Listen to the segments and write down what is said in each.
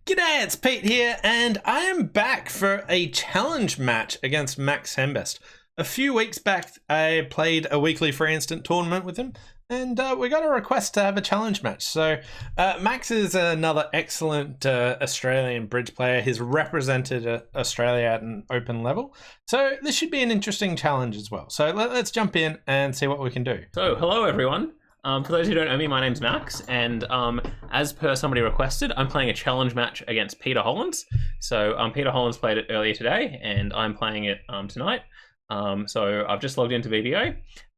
G'day, it's Pete here, and I am back for a challenge match against Max Henbest. A few weeks back, I played a weekly free instant tournament with him, and we got a request to have a challenge match. So Max is another excellent Australian bridge player. He's represented Australia at an open level, so this should be an interesting challenge as well. So let's jump in and see what we can do. So, hello everyone. For those who don't know me, my name's Max, and as per somebody requested, I'm playing a challenge match against Peter Hollands. So Peter Hollands played it earlier today, and I'm playing it tonight. So I've just logged into VBO.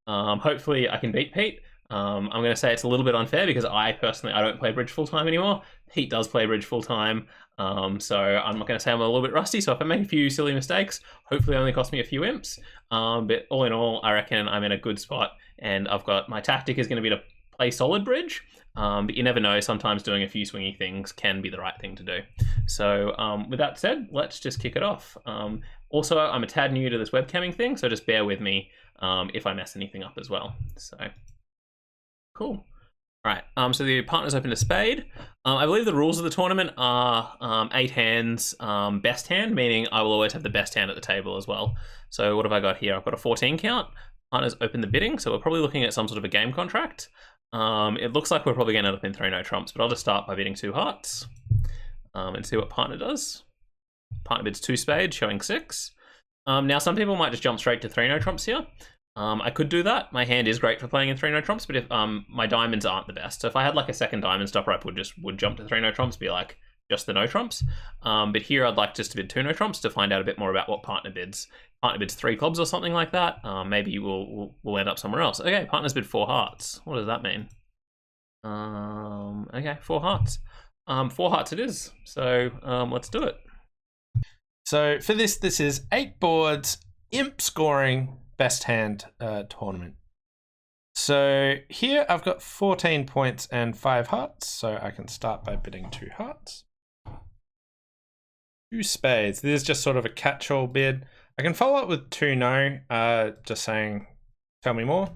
Hopefully I can beat Pete. I'm going to say it's a little bit unfair because I don't play bridge full-time anymore. Pete does play bridge full-time, so I'm not going to say I'm a little bit rusty. So if I make a few silly mistakes, hopefully it only cost me a few imps. But all in all, I reckon I'm in a good spot, and I've got my tactic is going to be to play solid bridge. But you never know, sometimes doing a few swingy things can be the right thing to do. So with that said, let's just kick it off. Also, I'm a tad new to this webcamming thing, so just bear with me if I mess anything up as well. So, cool. All right, so the partner's opened a spade. I believe the rules of the tournament are 8 hands, best hand, meaning I will always have the best hand at the table as well. So what have I got here? I've got a 14 count. Partner's opened the bidding, so we're probably looking at some sort of a game contract. It looks like we're probably going to end up in 3 no trumps, but I'll just start by bidding 2 hearts and see what partner does. Partner bids 2 spades, showing 6. Now, some people might just jump straight to 3 no trumps here. I could do that. My hand is great for playing in 3 no trumps, but if my diamonds aren't the best, so if I had like a second diamond stopper, I would jump to 3 no trumps, be like just the no trumps. But here I'd like just to bid 2 no trumps to find out a bit more about what partner bids. Partner bids 3 clubs or something like that. Maybe we'll end up somewhere else. Okay, partner's bid 4 hearts. What does that mean? Okay, 4 hearts. 4 hearts it is. So let's do it. So for this is 8 boards, imp scoring, best hand tournament. So here I've got 14 points and 5 hearts, so I can start by bidding 2 hearts. 2 spades. This is just sort of a catch-all bid. I can follow up with 2 no, just saying, tell me more.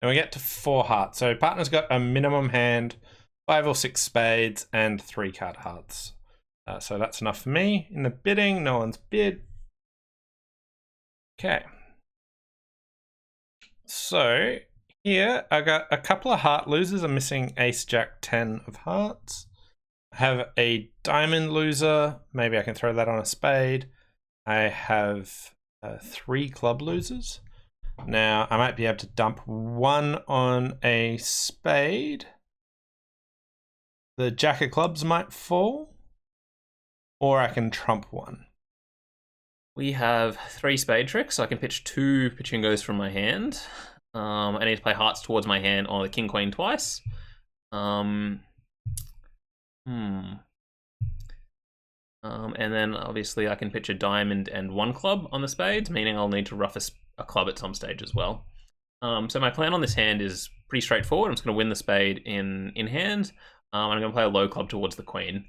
And we get to 4 hearts. So partner's got a minimum hand, 5 or 6 spades, and 3 card hearts. So that's enough for me. In the bidding, no one's bid. Okay. So here I got a couple of heart losers. I'm missing ace, jack, 10 of hearts. I have a diamond loser. Maybe I can throw that on a spade. I have 3 club losers. Now I might be able to dump 1 on a spade. The jack of clubs might fall. Or I can trump 1. We have 3 spade tricks, so I can pitch 2 pachingos from my hand. I need to play hearts towards my hand on the king queen twice. And then obviously I can pitch a diamond and 1 club on the spades, meaning I'll need to rough a club at some stage as well. So my plan on this hand is pretty straightforward. I'm just going to win the spade in hand. And I'm going to play a low club towards the queen.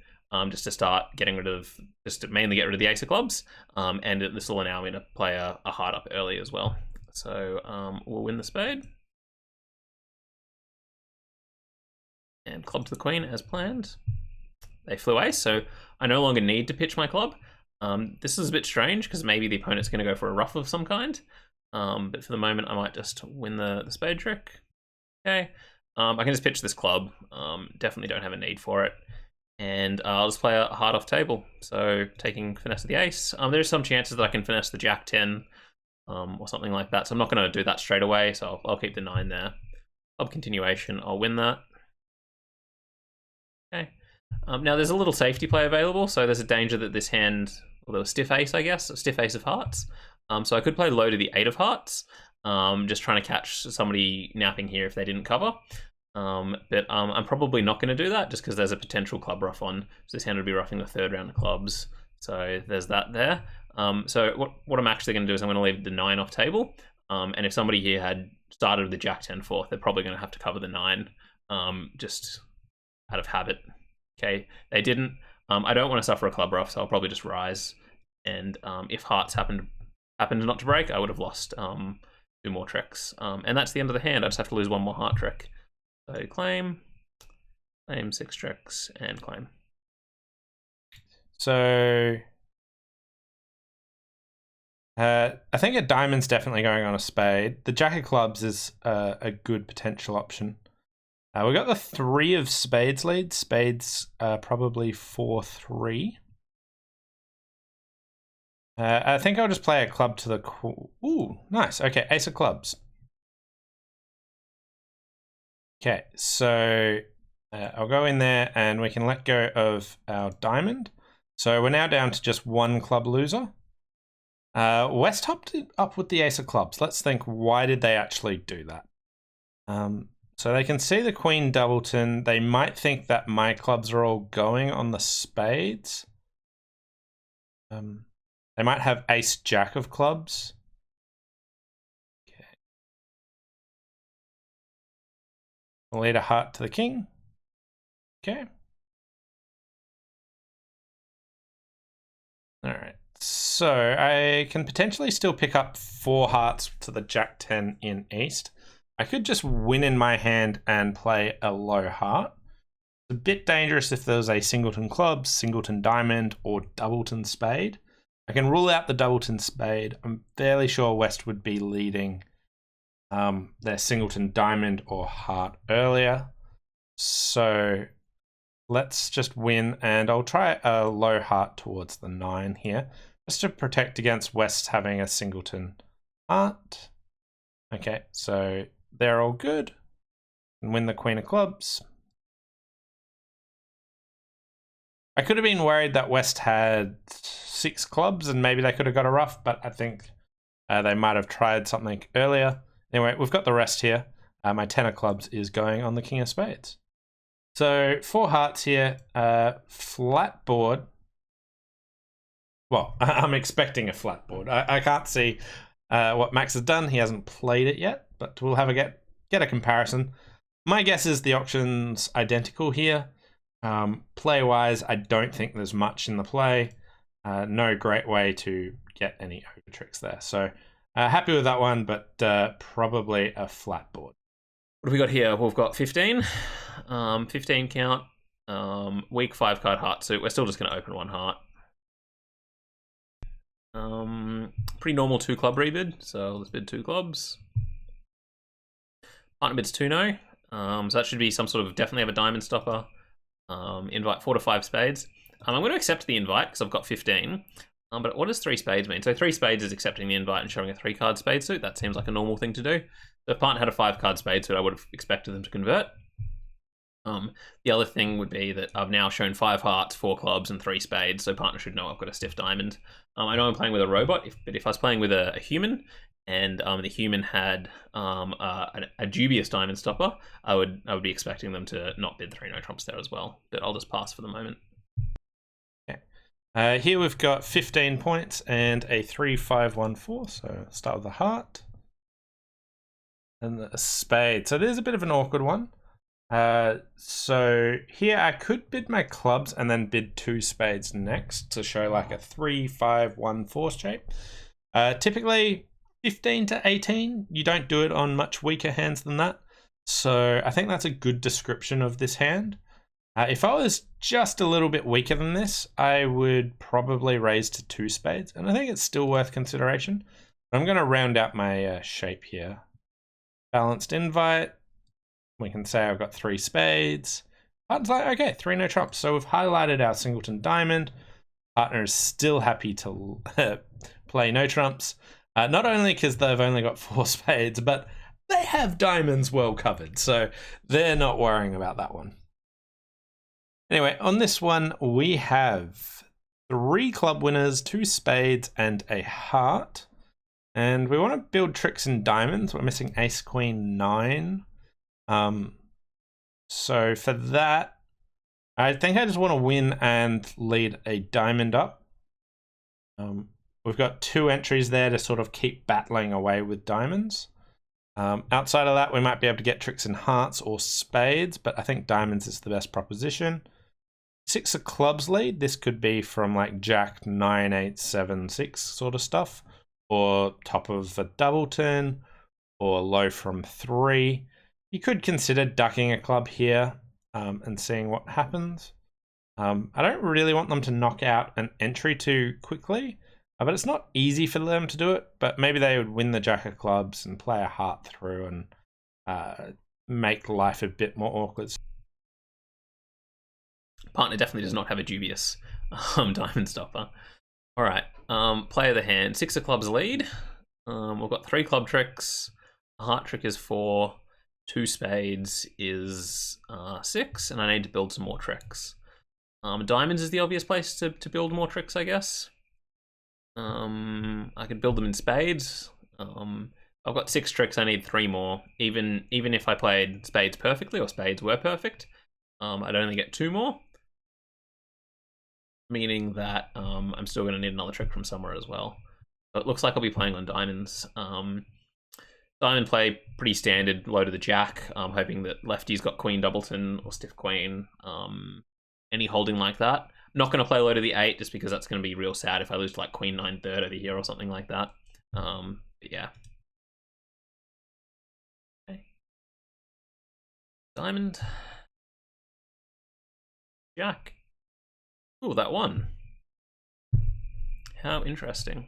Just to start getting rid of, just to mainly get rid of the ace of clubs, and this will allow me to play a heart up early as well. So we'll win the spade. And club to the queen as planned. They flew ace, so I no longer need to pitch my club. This is a bit strange because maybe the opponent's going to go for a ruff of some kind. But for the moment, I might just win the spade trick. Okay. I can just pitch this club. Definitely don't have a need for it. And I'll just play a heart off table. So taking finesse of the ace. There's some chances that I can finesse the jack 10 or something like that. So I'm not going to do that straight away. So I'll keep the 9 there. Club continuation. I'll win that. Okay. Now there's a little safety play available. So there's a danger that this hand, well, there was stiff ace, I guess, a stiff ace of hearts. So I could play low to the 8 of hearts. Just trying to catch somebody napping here if they didn't cover. But I'm probably not going to do that just because there's a potential club ruff on. So this hand would be roughing the 3rd round of clubs. So there's that there. So what I'm actually going to do is I'm going to leave the 9 off table. And if somebody here had started with the jack 10 4th, they're probably going to have to cover the 9 just out of habit. Okay, they didn't. I don't want to suffer a club ruff, so I'll probably just rise. And if hearts happened not to break, I would have lost 2 more tricks. And that's the end of the hand. I just have to lose 1 more heart trick. So claim, 6 tricks, and claim. So I think a diamond's definitely going on a spade. The jack of clubs is a good potential option. We got the 3 of spades lead. Spades probably 4-3. I think I'll just play a club to the... Ooh, nice. Okay, ace of clubs. Okay, so I'll go in there and we can let go of our diamond. So we're now down to just 1 club loser. West hopped it up with the ace of clubs. Let's think, why did they actually do that? So they can see the queen doubleton. They might think that my clubs are all going on the spades. They might have ace jack of clubs. Okay. I'll lead a heart to the king. Okay. All right. So I can potentially still pick up 4 hearts to the jack 10 in east. I could just win in my hand and play a low heart. It's a bit dangerous if there's a singleton clubs, singleton diamond, or doubleton spade. I can rule out the doubleton spade. I'm fairly sure West would be leading their singleton diamond or heart earlier. So let's just win, and I'll try a low heart towards the 9 here, just to protect against West having a singleton heart. Okay, so they're all good. And win the queen of clubs. I could have been worried that West had 6 clubs and maybe they could have got a ruff, but I think they might have tried something earlier. Anyway, we've got the rest here. My 10 of clubs is going on the king of spades. So 4 hearts here, flat board. Well, I'm expecting a flat board. I can't see what Max has done. He hasn't played it yet, but we'll have a get a comparison. My guess is the auction's identical here. Play-wise, I don't think there's much in the play. No great way to get any over tricks there. So happy with that one, but probably a flat board. What have we got here? We've got 15. 15 count. Weak 5 card heart suit. We're still just going to open 1 heart. Pretty normal 2 club rebid. So let's bid 2 clubs. Partner bids 2 no. So that should be some sort of, definitely have a diamond stopper. Invite 4 to 5 spades. I'm going to accept the invite because I've got 15. But what does 3 spades mean? So 3 spades is accepting the invite and showing a 3 card spade suit. That seems like a normal thing to do. So if partner had a 5 card spade suit, I would have expected them to convert. The other thing would be that I've now shown 5 hearts, 4 clubs, and 3 spades, so partner should know I've got a stiff diamond. I know I'm playing with a robot, but if I was playing with a human, and the human had a dubious diamond stopper, I would be expecting them to not bid 3 no trumps there as well. But I'll just pass for the moment. Okay. Here we've got 15 points and a 3-5-1-4. So start with the heart and the spade. So there's a bit of an awkward one. So here I could bid my clubs and then bid 2 spades next to show like a 3-5-1-4 shape. Typically 15 to 18, you don't do it on much weaker hands than that. So I think that's a good description of this hand. If I was just a little bit weaker than this, I would probably raise to 2 spades, and I think it's still worth consideration. I'm going to round out my shape here. Balanced invite. We can say I've got 3 spades. Partner's like, okay, 3 no trumps. So we've highlighted our singleton diamond. Partner is still happy to play no trumps. Not only because they've only got 4 spades, but they have diamonds well covered. So they're not worrying about that one. Anyway, on this one, we have 3 club winners, 2 spades, and a heart. And we want to build tricks in diamonds. We're missing ace, queen, 9. So for that, I think I just want to win and lead a diamond up. We've got 2 entries there to sort of keep battling away with diamonds. Outside of that, we might be able to get tricks in hearts or spades, but I think diamonds is the best proposition. 6 of clubs lead. This could be from like jack, 9, 8, 7, 6 sort of stuff, or top of a doubleton, or low from 3. You could consider ducking a club here and seeing what happens. I don't really want them to knock out an entry too quickly, but it's not easy for them to do it. But maybe they would win the jack of clubs and play a heart through and make life a bit more awkward. Partner definitely does not have a dubious diamond stopper. All right, play of the hand. 6 of clubs lead. We've got 3 club tricks. A heart trick is 4. 2 spades is 6, and I need to build some more tricks. Diamonds is the obvious place to build more tricks, I guess. I could build them in spades. I've got 6 tricks. I need 3 more. Even if I played spades perfectly or spades were perfect, I'd only get 2 more. Meaning that I'm still going to need another trick from somewhere as well. So it looks like I'll be playing on diamonds. Diamond play, pretty standard, low to the jack. I'm hoping that lefty's got queen doubleton or stiff queen. Any holding like that. I'm not going to play low to the 8 just because that's going to be real sad if I lose to like queen 9 third over here or something like that. But yeah. Okay. Diamond. Jack. Ooh, that won. How interesting.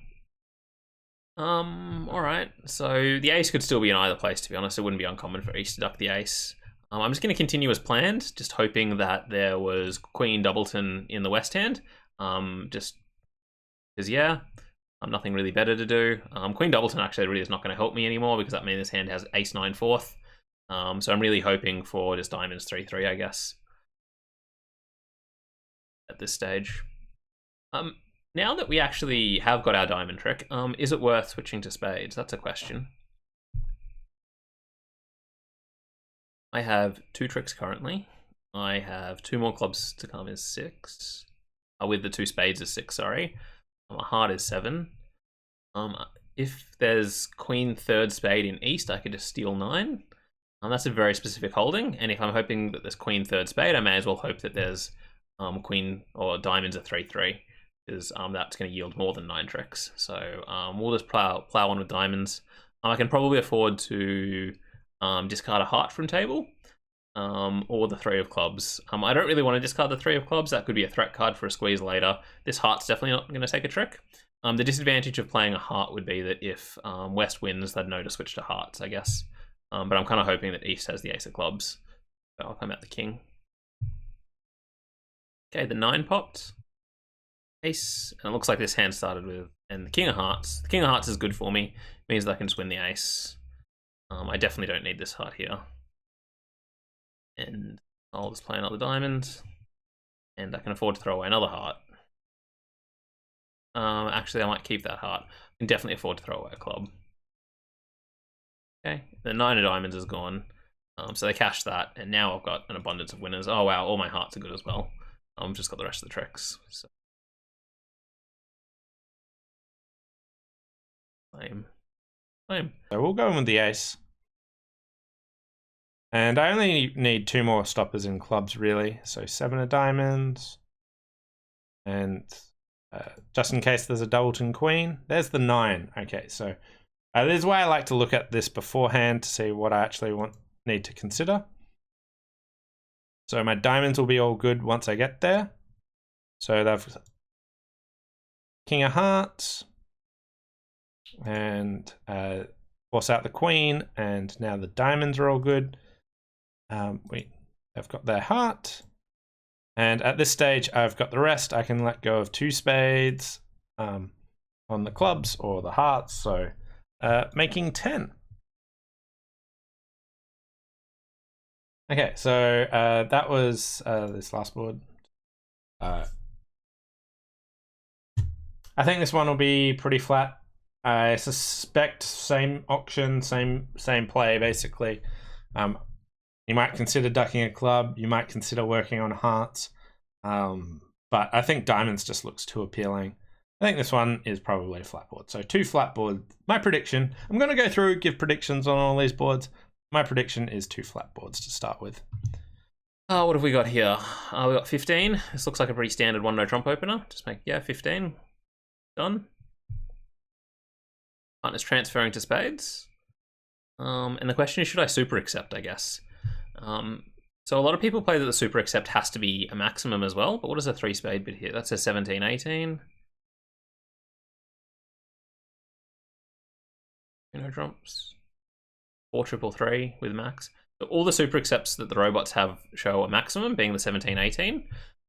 Alright, so the ace could still be in either place, to be honest. It wouldn't be uncommon for East to duck the ace. I'm just going to continue as planned, just hoping that there was queen doubleton in the west hand. Just because, yeah, nothing really better to do. Queen doubleton actually really is not going to help me anymore because that means this hand has ace 9 fourth. So I'm really hoping for just diamonds 3-3, I guess, at this stage. Now that we actually have got our diamond trick, is it worth switching to spades? That's a question. I have 2 tricks currently. I have 2 more clubs to come is 6. With the 2 spades is 6, sorry. A heart is 7. If there's queen 3rd spade in east, I could just steal 9. That's a very specific holding, and if I'm hoping that there's queen 3rd spade, I may as well hope that there's queen or diamonds are 3-3, because that's going to yield more than 9 tricks. So we'll just plow on with diamonds. I can probably afford to discard a heart from table, or the 3 of clubs. I don't really want to discard the 3 of clubs. That could be a threat card for a squeeze later. This heart's definitely not going to take a trick. The disadvantage of playing a heart would be that if West wins, they'd know to switch to hearts, I guess. But I'm kind of hoping that East has the ace of clubs. So I'll come out the king. Okay, the 9 popped. Ace, and it looks like this hand started with, and the king of hearts. The king of hearts is good for me. It means that I can just win the ace. I definitely don't need this heart here. And I'll just play another diamond. And I can afford to throw away another heart. Actually, I might keep that heart. I can definitely afford to throw away a club. Okay, the 9 of diamonds is gone. So they cashed that, and now I've got an abundance of winners. Oh wow, all my hearts are good as well. I've just got the rest of the tricks. So. Lame. So we'll go in with the ace. And I only need 2 more stoppers in clubs, really. So 7 of diamonds. And just in case there's a doubleton queen, there's the 9. Okay, so this is why I like to look at this beforehand to see what I actually need to consider. So my diamonds will be all good once I get there. So they've king of hearts. And force out the queen, and now the diamonds are all good. They've got their heart, and at this stage I've got the rest. I can let go of 2 spades on the clubs or the hearts, so making 10. Okay, so that was this last board. I think this one will be pretty flat. I suspect same auction, same play basically. You might consider ducking a club. You might consider working on hearts. But I think diamonds just looks too appealing. I think this one is probably a flat board. So 2 flat boards. My prediction, I'm going to go through, give predictions on all these boards. My prediction is 2 flat boards to start with. What have we got here? We got 15. This looks like a pretty standard 1-no trump opener. Just make, yeah, 15. Done. Partner's transferring to spades. And the question is, should I super accept, I guess? So a lot of people play that the super accept has to be a maximum as well, but what is a 3 spade bid here? That's a 17, 18. Trumps. 4 triple 3 with max. So all the super accepts that the robots have show a maximum, being the 17, 18.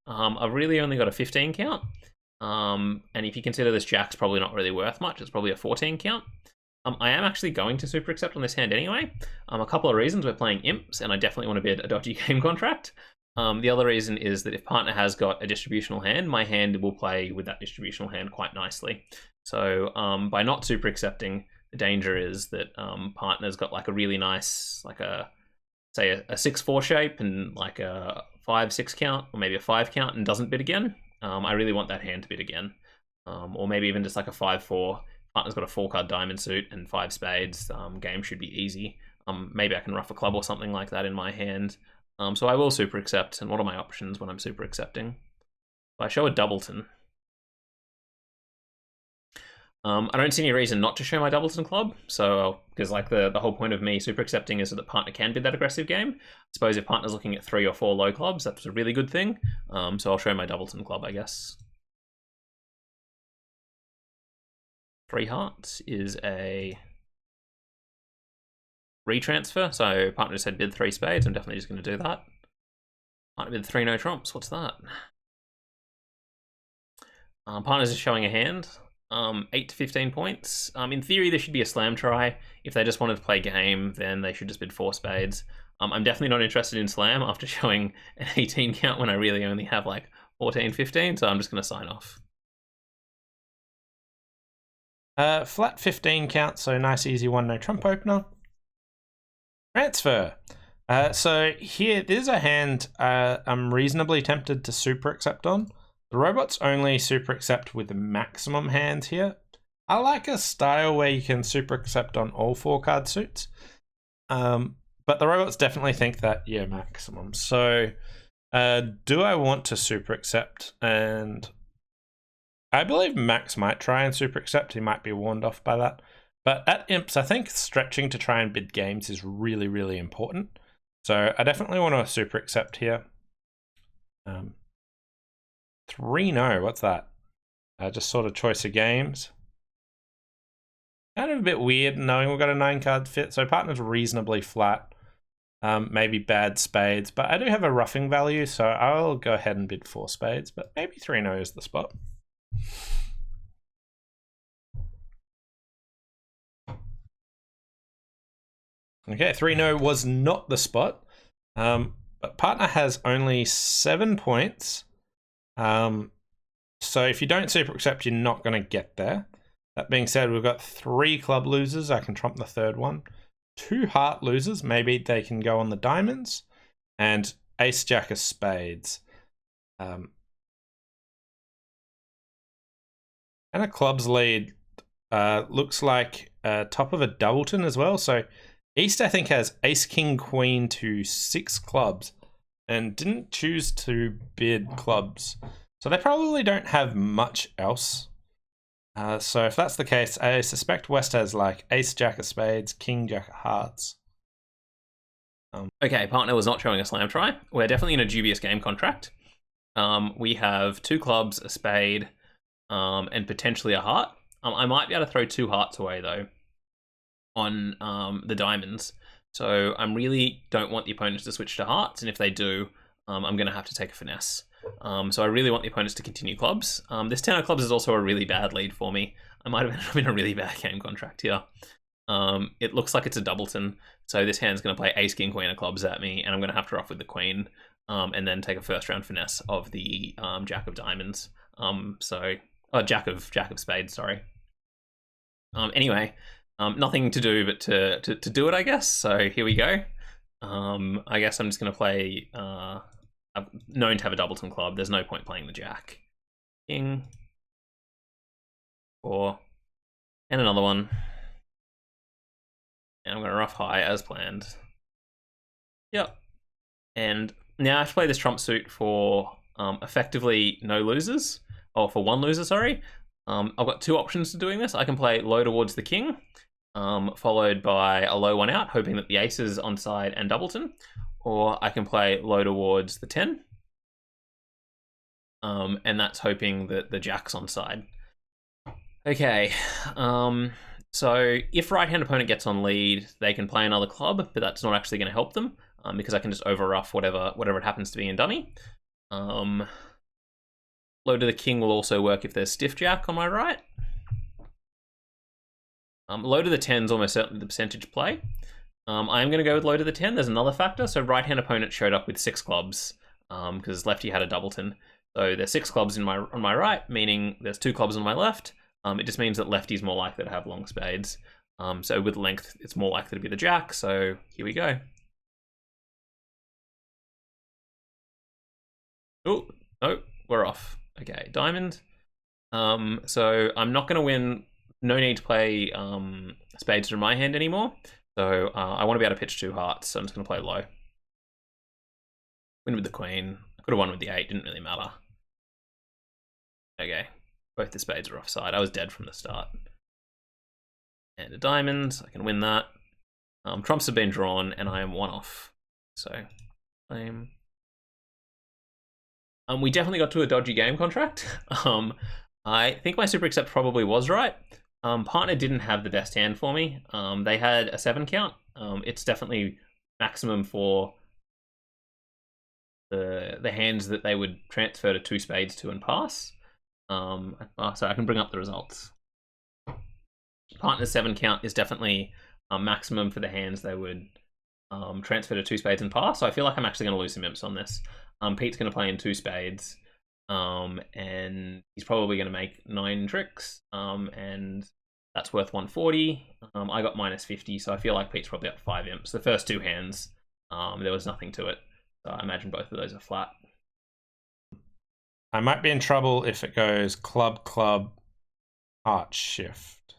I've really only got a 15 count. And if you consider this jack's probably not really worth much, it's probably a 14 count. I am actually going to super accept on this hand anyway. A couple of reasons. We're playing imps, and I definitely want to bid a dodgy game contract. The other reason is that if partner has got a distributional hand, my hand will play with that distributional hand quite nicely. So by not super accepting, the danger is that partner's got like a really nice, like say a 6-4 shape and like a 5-6 count, or maybe a 5 count, and doesn't bid again. I really want that hand to bid again. Or maybe even just like a 5-4. Partner's got a 4-card diamond suit and 5 spades. Game should be easy. Maybe I can ruff a club or something like that in my hand. So I will super accept. And what are my options when I'm super accepting? If I show a doubleton. I don't see any reason not to show my doubleton club. So, because like the whole point of me super accepting is so that partner can bid that aggressive game. I suppose if partner's looking at 3 or 4 low clubs, that's a really good thing. So I'll show my doubleton club, I guess. 3 hearts is a retransfer. So partner just said bid 3 spades. I'm definitely just going to do that. Partner bid 3 no trumps. What's that? Partner's just showing a hand. 8 to 15 points. In theory, there should be a slam try. If they just wanted to play game, then they should just bid 4 spades. I'm definitely not interested in slam after showing an 18 count when I really only have like 14, 15. So I'm just going to sign off. Flat 15 count, so nice easy 1 no trump opener. Transfer. So here, there's a hand I'm reasonably tempted to super accept on. The robots only super accept with the maximum hand here. I like a style where you can super accept on all 4-card suits. But the robots definitely think that, yeah, maximum. So do I want to super accept? And I believe Max might try and super accept. He might be warned off by that. But at imps, I think stretching to try and bid games is really, really important. So I definitely want to super accept here. 3 no, what's that? Just sort of choice of games. Kind of a bit weird knowing we've got a 9-card fit. So partner's reasonably flat. Maybe bad spades. But I do have a roughing value, so I'll go ahead and bid 4 spades. But maybe 3 no is the spot. Okay, 3 no was not the spot. But partner has only 7 points. So if you don't super accept, you're not going to get there. That being said, we've got 3 club losers. I can trump the 3rd one. 2 heart losers. Maybe they can go on the diamonds. And ace jack of spades. And a clubs lead looks like top of a doubleton as well. So East, I think, has ace king queen to 6 clubs and didn't choose to bid clubs. So they probably don't have much else. So if that's the case, I suspect West has like ace jack of spades, king jack of hearts. Okay, partner was not showing a slam try. We're definitely in a dubious game contract. We have 2 clubs, a spade, and potentially a heart. I might be able to throw 2 hearts away though on the diamonds. So I really don't want the opponents to switch to hearts, and if they do, I'm going to have to take a finesse. So I really want the opponents to continue clubs. This 10 of clubs is also a really bad lead for me. I might have ended up in a really bad game contract here. It looks like it's a doubleton, so this hand's going to play ace king queen of clubs at me, and I'm going to have to ruff with the queen, and then take a first round finesse of the jack of diamonds. Jack of spades, sorry. Anyway, nothing to do but to do it, I guess. So here we go. I guess I'm just going to play. I'm known to have a doubleton club. There's no point playing the jack. King. 4. And another one. And I'm going to ruff high as planned. Yep. And now I have to play this trump suit for effectively no losers. Or for 1 loser, sorry. I've got 2 options to doing this. I can play low towards the king, followed by a low 1 out, hoping that the ace is onside and doubleton. or I can play low towards the 10. And that's hoping that the jack's on side. Okay, so if right-hand opponent gets on lead, they can play another club, but that's not actually going to help them because I can just overruff whatever it happens to be in dummy. Low to the king will also work if there's stiff jack on my right. Low to the 10 is almost certainly the percentage play. I am going to go with low to the 10. There's another factor. So right-hand opponent showed up with 6 clubs because lefty had a doubleton. So there's 6 clubs on my right, meaning there's 2 clubs on my left. It just means that lefty's more likely to have long spades. So with length, it's more likely to be the jack. So here we go. Oh, we're off. Okay, diamond. So I'm not going to win. No need to play spades through my hand anymore. So I want to be able to pitch 2 hearts, so I'm just going to play low. Win with the queen. I could have won with the 8, didn't really matter. Okay, both the spades are offside. I was dead from the start. And a diamond, I can win that. Trumps have been drawn, and I am 1 off. So, we definitely got to a dodgy game contract. I think my super accept probably was right. Partner didn't have the best hand for me. They had a 7 count. It's definitely maximum for the hands that they would transfer to 2 spades to and pass. So I can bring up the results. Partner's 7 count is definitely maximum for the hands they would transfer to 2 spades and pass. So I feel like I'm actually going to lose some imps on this. Pete's going to play in 2 spades. And he's probably going to make 9 tricks, and that's worth 140. I got minus 50, so I feel like Pete's probably up 5 imps. The first 2 hands, there was nothing to it, so I imagine both of those are flat. I might be in trouble if it goes club, club, heart shift.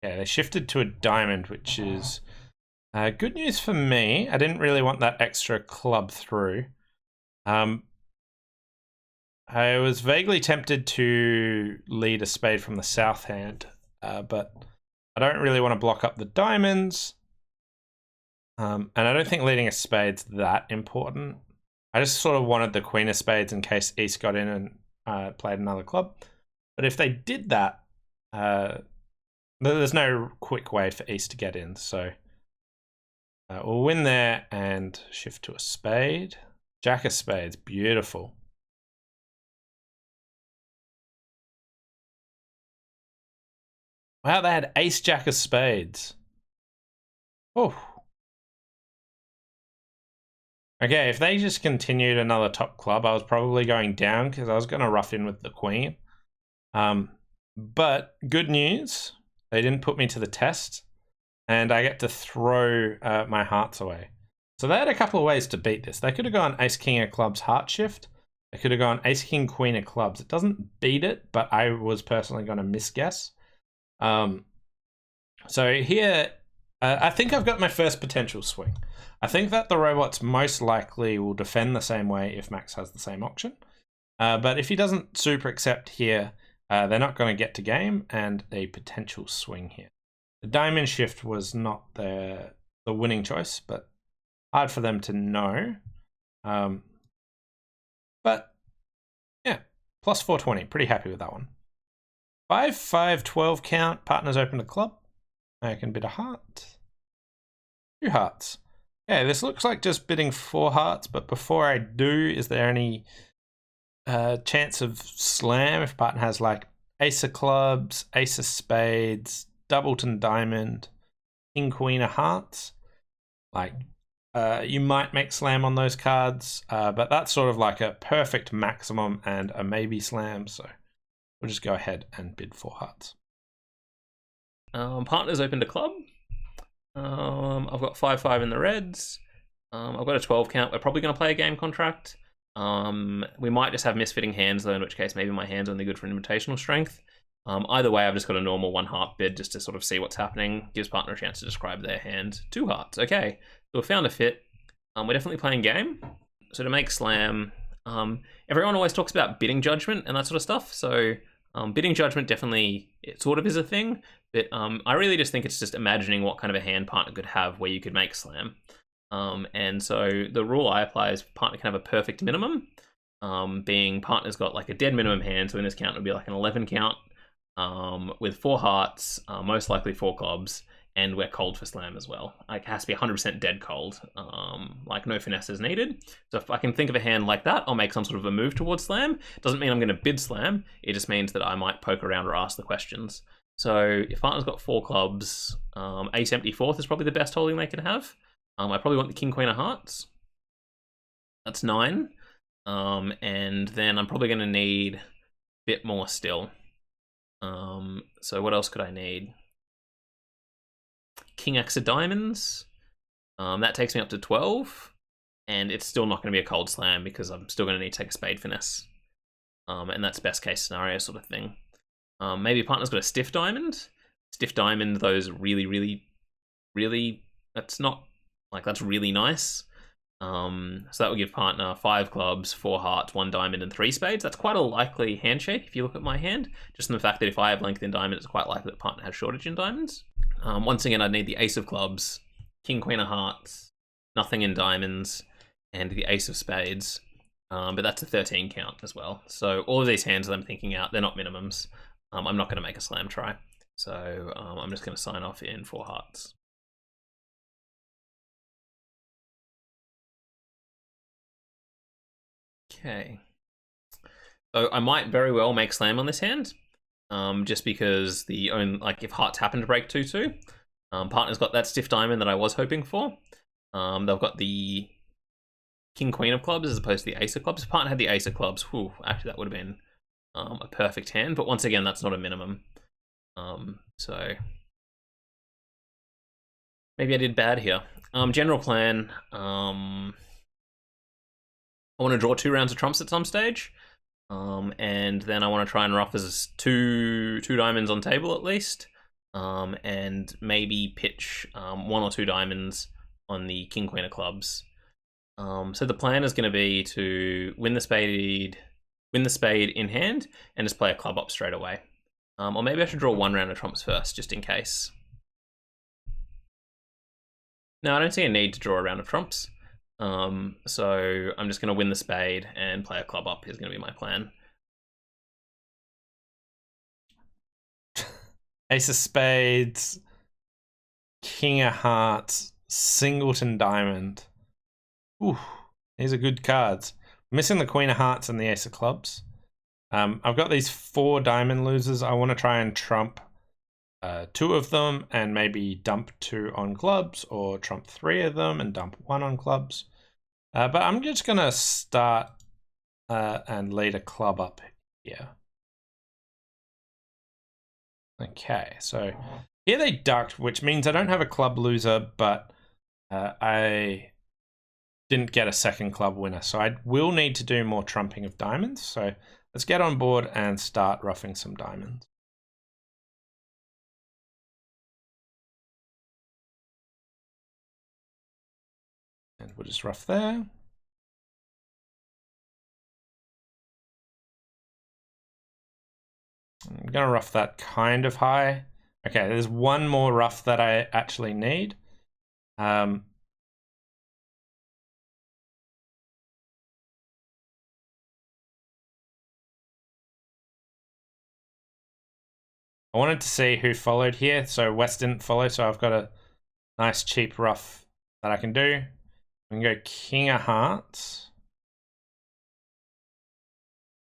Yeah, they shifted to a diamond, which is good news for me. I didn't really want that extra club through. I was vaguely tempted to lead a spade from the south hand, but I don't really want to block up the diamonds. And I don't think leading a spade's that important. I just sort of wanted the queen of spades in case East got in and played another club. But if they did that, there's no quick way for East to get in, so we'll win there and shift to a spade. Jack of spades, beautiful. Wow, they had ace jack of spades. Oh. Okay, if they just continued another top club, I was probably going down because I was going to rough in with the queen. But good news, they didn't put me to the test, and I get to throw my hearts away. So they had a couple of ways to beat this. They could have gone ace king of clubs heart shift. They could have gone ace king queen of clubs. It doesn't beat it, but I was personally going to misguess. So here, I think I've got my first potential swing. I think that the robots most likely will defend the same way if Max has the same option. But if he doesn't super accept here, they're not going to get to game, and a potential swing here. The diamond shift was not the winning choice, but hard for them to know. But yeah, plus 420, pretty happy with that one. 5, 5, 12 count, partners open a club. I can bid a heart. 2 hearts. Yeah, this looks like just bidding 4 hearts, but before I do, is there any chance of slam if partner has like ace of clubs, ace of spades, doubleton diamond, king queen of hearts? Like, you might make slam on those cards, but that's sort of like a perfect maximum and a maybe slam, so we'll just go ahead and bid 4 hearts. Partners opened a club. I've got 5, 5 in the reds. I've got a 12 count. We're probably going to play a game contract. We might just have misfitting hands though, in which case maybe my hand's only good for an invitational strength. Either way, I've just got a normal 1 heart bid just to sort of see what's happening. Gives partner a chance to describe their hand. 2 hearts. Okay, so we found a fit. We're definitely playing game. So to make slam, everyone always talks about bidding judgment and that sort of stuff. So Bidding judgment definitely it sort of is a thing, but I really just think it's just imagining what kind of a hand partner could have where you could make slam. And so the rule I apply is partner can have a perfect minimum, being partner's got like a dead minimum hand, so in this count it would be like an 11 count, with 4 hearts, most likely 4 clubs, and we're cold for slam as well. Like, it has to be 100% dead cold, like no finesse is needed. So if I can think of a hand like that, I'll make some sort of a move towards slam. Doesn't mean I'm going to bid slam, it just means that I might poke around or ask the questions. So if partner's got 4 clubs, ace empty 4th is probably the best holding they can have. I probably want the king queen of hearts. That's 9. And then I'm probably going to need a bit more still. So what else could I need? King X of diamonds. That takes me up to 12. And it's still not going to be a cold slam because I'm still going to need to take a spade finesse. And that's best case scenario sort of thing. Maybe a partner's got a stiff diamond. Stiff diamond, those really, that's not, like, that's really nice. So that would give partner 5 clubs, 4 hearts, 1 diamond, and 3 spades. That's quite a likely handshake if you look at my hand. Just in the fact that if I have length in diamond, it's quite likely that partner has shortage in diamonds. Once again, I'd need the ace of clubs, king, queen of hearts, nothing in diamonds, and the ace of spades. But that's a 13 count as well. So all of these hands that I'm thinking out, they're not minimums. I'm not going to make a slam try. So I'm just going to sign off in 4 hearts. Okay. So I might very well make slam on this hand, just because if hearts happen to break 2-2, partner's got that stiff diamond that I was hoping for. They've got the king queen of clubs as opposed to the ace of clubs. If partner had the ace of clubs, whew, actually that would have been a perfect hand. But once again, that's not a minimum. So maybe I did bad here. General plan. I want to draw 2 rounds of trumps at some stage, and then I want to try and ruff as two diamonds on table at least, and maybe pitch 1 or 2 diamonds on the king queen of clubs. So the plan is going to be to win the spade in hand, and just play a club up straight away. Or maybe I should draw 1 round of trumps first, just in case. No, I don't see a need to draw a round of trumps. So I'm just going to win the spade and play a club up is going to be my plan. Ace of spades, king of hearts, singleton diamond. Ooh, these are good cards. Missing the queen of hearts and the ace of clubs. I've got these 4 diamond losers. I want to try and trump 2 of them and maybe dump 2 on clubs, or trump 3 of them and dump 1 on clubs. But I'm just going to start and lead a club up here. Okay, so here they ducked, which means I don't have a club loser, but I didn't get a second club winner. So I will need to do more trumping of diamonds. So let's get on board and start roughing some diamonds. And we'll just rough there. I'm going to rough that kind of high. Okay, there's 1 more rough that I actually need. I wanted to see who followed here. So West didn't follow, so I've got a nice cheap rough that I can do. We can go king of hearts.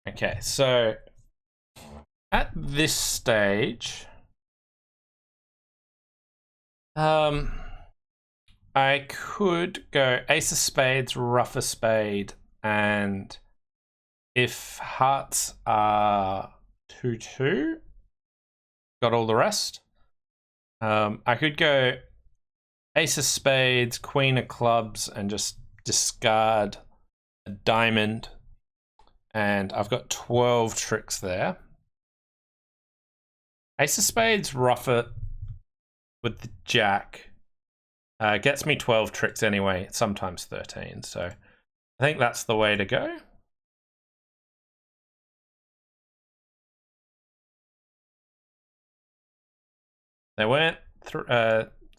Okay, so at this stage, I could go ace of spades, rough a spade, and if hearts are 2-2, got all the rest. I could go ace of spades, queen of clubs, and just discard a diamond. And I've got 12 tricks there. Ace of spades, rough it with the jack. Gets me 12 tricks anyway, sometimes 13. So I think I think that's the way to go. They weren't.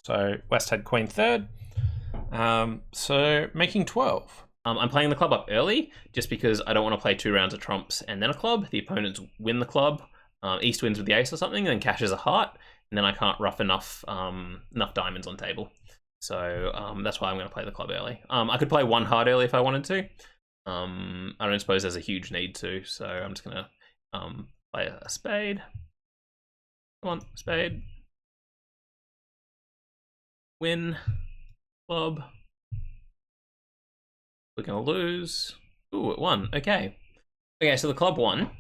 So West had queen third. So making 12. I'm playing the club up early just because I don't want to play 2 rounds of trumps and then a club. The opponents win the club. East wins with the ace or something, then cashes a heart, and then I can't rough enough diamonds on table. So that's why I'm going to play the club early. I could play 1 heart early if I wanted to. I don't suppose there's a huge need to, so I'm just going to play a spade. Come on, spade. Win. Club. We're going to lose. Ooh, it won. Okay. Okay, so the club won,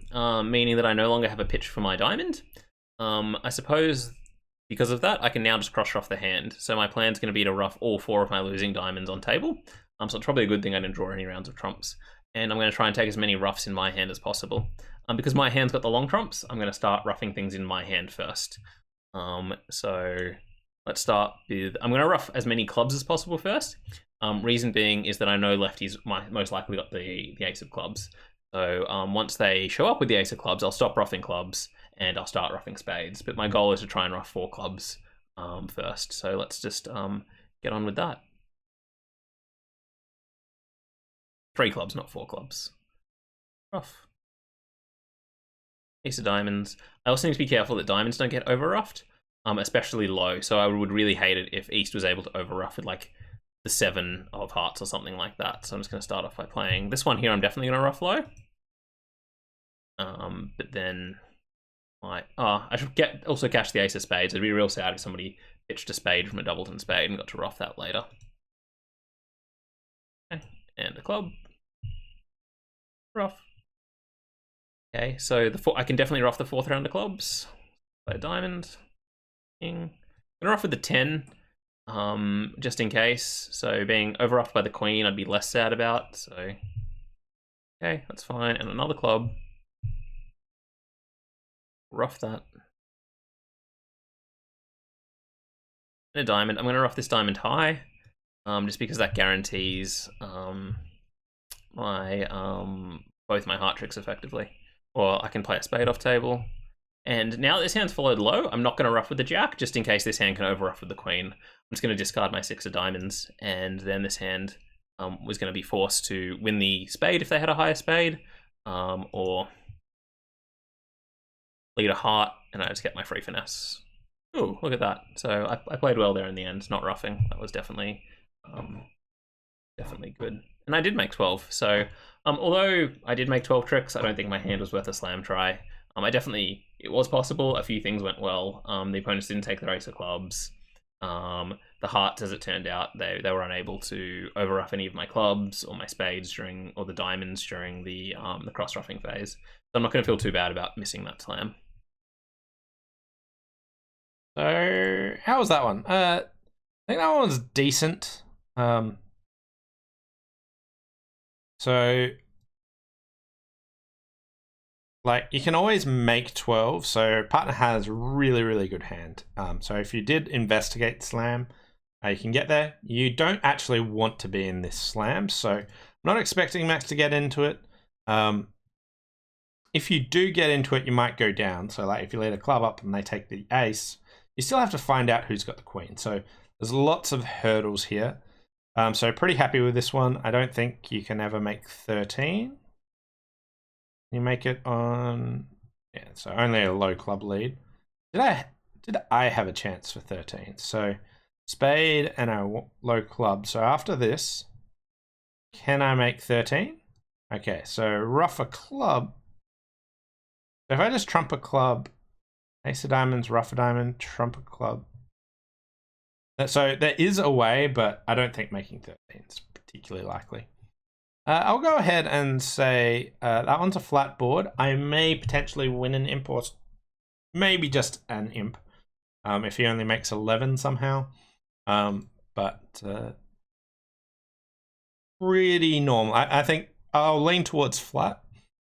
meaning that I no longer have a pitch for my diamond. I suppose because of that, I can now just cross off the hand. So my plan's going to be to rough all 4 of my losing diamonds on table. So it's probably a good thing I didn't draw any rounds of trumps. And I'm going to try and take as many roughs in my hand as possible. Because my hand's got the long trumps, I'm going to start roughing things in my hand first. So let's start with, I'm going to rough as many clubs as possible first. Reason being is that I know lefties most likely got the ace of clubs. So once they show up with the ace of clubs, I'll stop roughing clubs and I'll start roughing spades. But my goal is to try and rough 4 clubs first. So let's just get on with that. 3 clubs, not 4 clubs. Rough. Ace of diamonds. I also need to be careful that diamonds don't get over roughed, especially low. So I would really hate it if East was able to over rough with like the 7 of hearts or something like that. So I'm just going to start off by playing this one here. I'm definitely going to rough low. But then I should also cash the ace of spades. It'd be real sad if somebody pitched a spade from a doubleton spade and got to rough that later. Okay, and a club. Rough. Okay, so I can definitely rough the 4th round of clubs. Play a diamond. King. I'm gonna rough with the 10, just in case. So being over roughed by the queen, I'd be less sad about. So okay, that's fine. And another club. Rough that. And a diamond. I'm gonna rough this diamond high, just because that guarantees my both my heart tricks effectively. Or I can play a spade off table. And now that this hand's followed low, I'm not going to rough with the jack, just in case this hand can over rough with the queen. I'm just going to discard my 6 of diamonds, and then this hand was going to be forced to win the spade if they had a higher spade, or lead a heart, and I just get my free finesse. Ooh, look at that. So I played well there in the end, not roughing. That was definitely good. And I did make 12, so although I did make 12 tricks, I don't think my hand was worth a slam try. It was possible. A few things went well. The opponents didn't take their ace of clubs. The hearts, as it turned out, they were unable to over rough any of my clubs or my spades or the diamonds during the cross roughing phase. So I'm not going to feel too bad about missing that slam. So how was that one? I think that one was decent. So like you can always make 12, so partner has really good hand. So if you did investigate slam, you can get there. You don't actually want to be in this slam, so I'm not expecting Max to get into it. If you do get into it, you might go down. So like if you lead a club up and they take the ace, you still have to find out who's got the queen. So there's lots of hurdles here. So pretty happy with this one. I don't think you can ever make 13. You make it on, yeah, so only a low club lead. Did I have a chance for 13? So spade and a low club. So after this, can I make 13? Okay, so rough a club. So if I just trump a club, ace of diamonds, rough a diamond, trump a club. So there is a way, but I don't think making 13 is particularly likely. I'll go ahead and say that one's a flat board. I may potentially win an imp, or maybe just an imp, if he only makes 11 somehow. But pretty normal. I think I'll lean towards flat,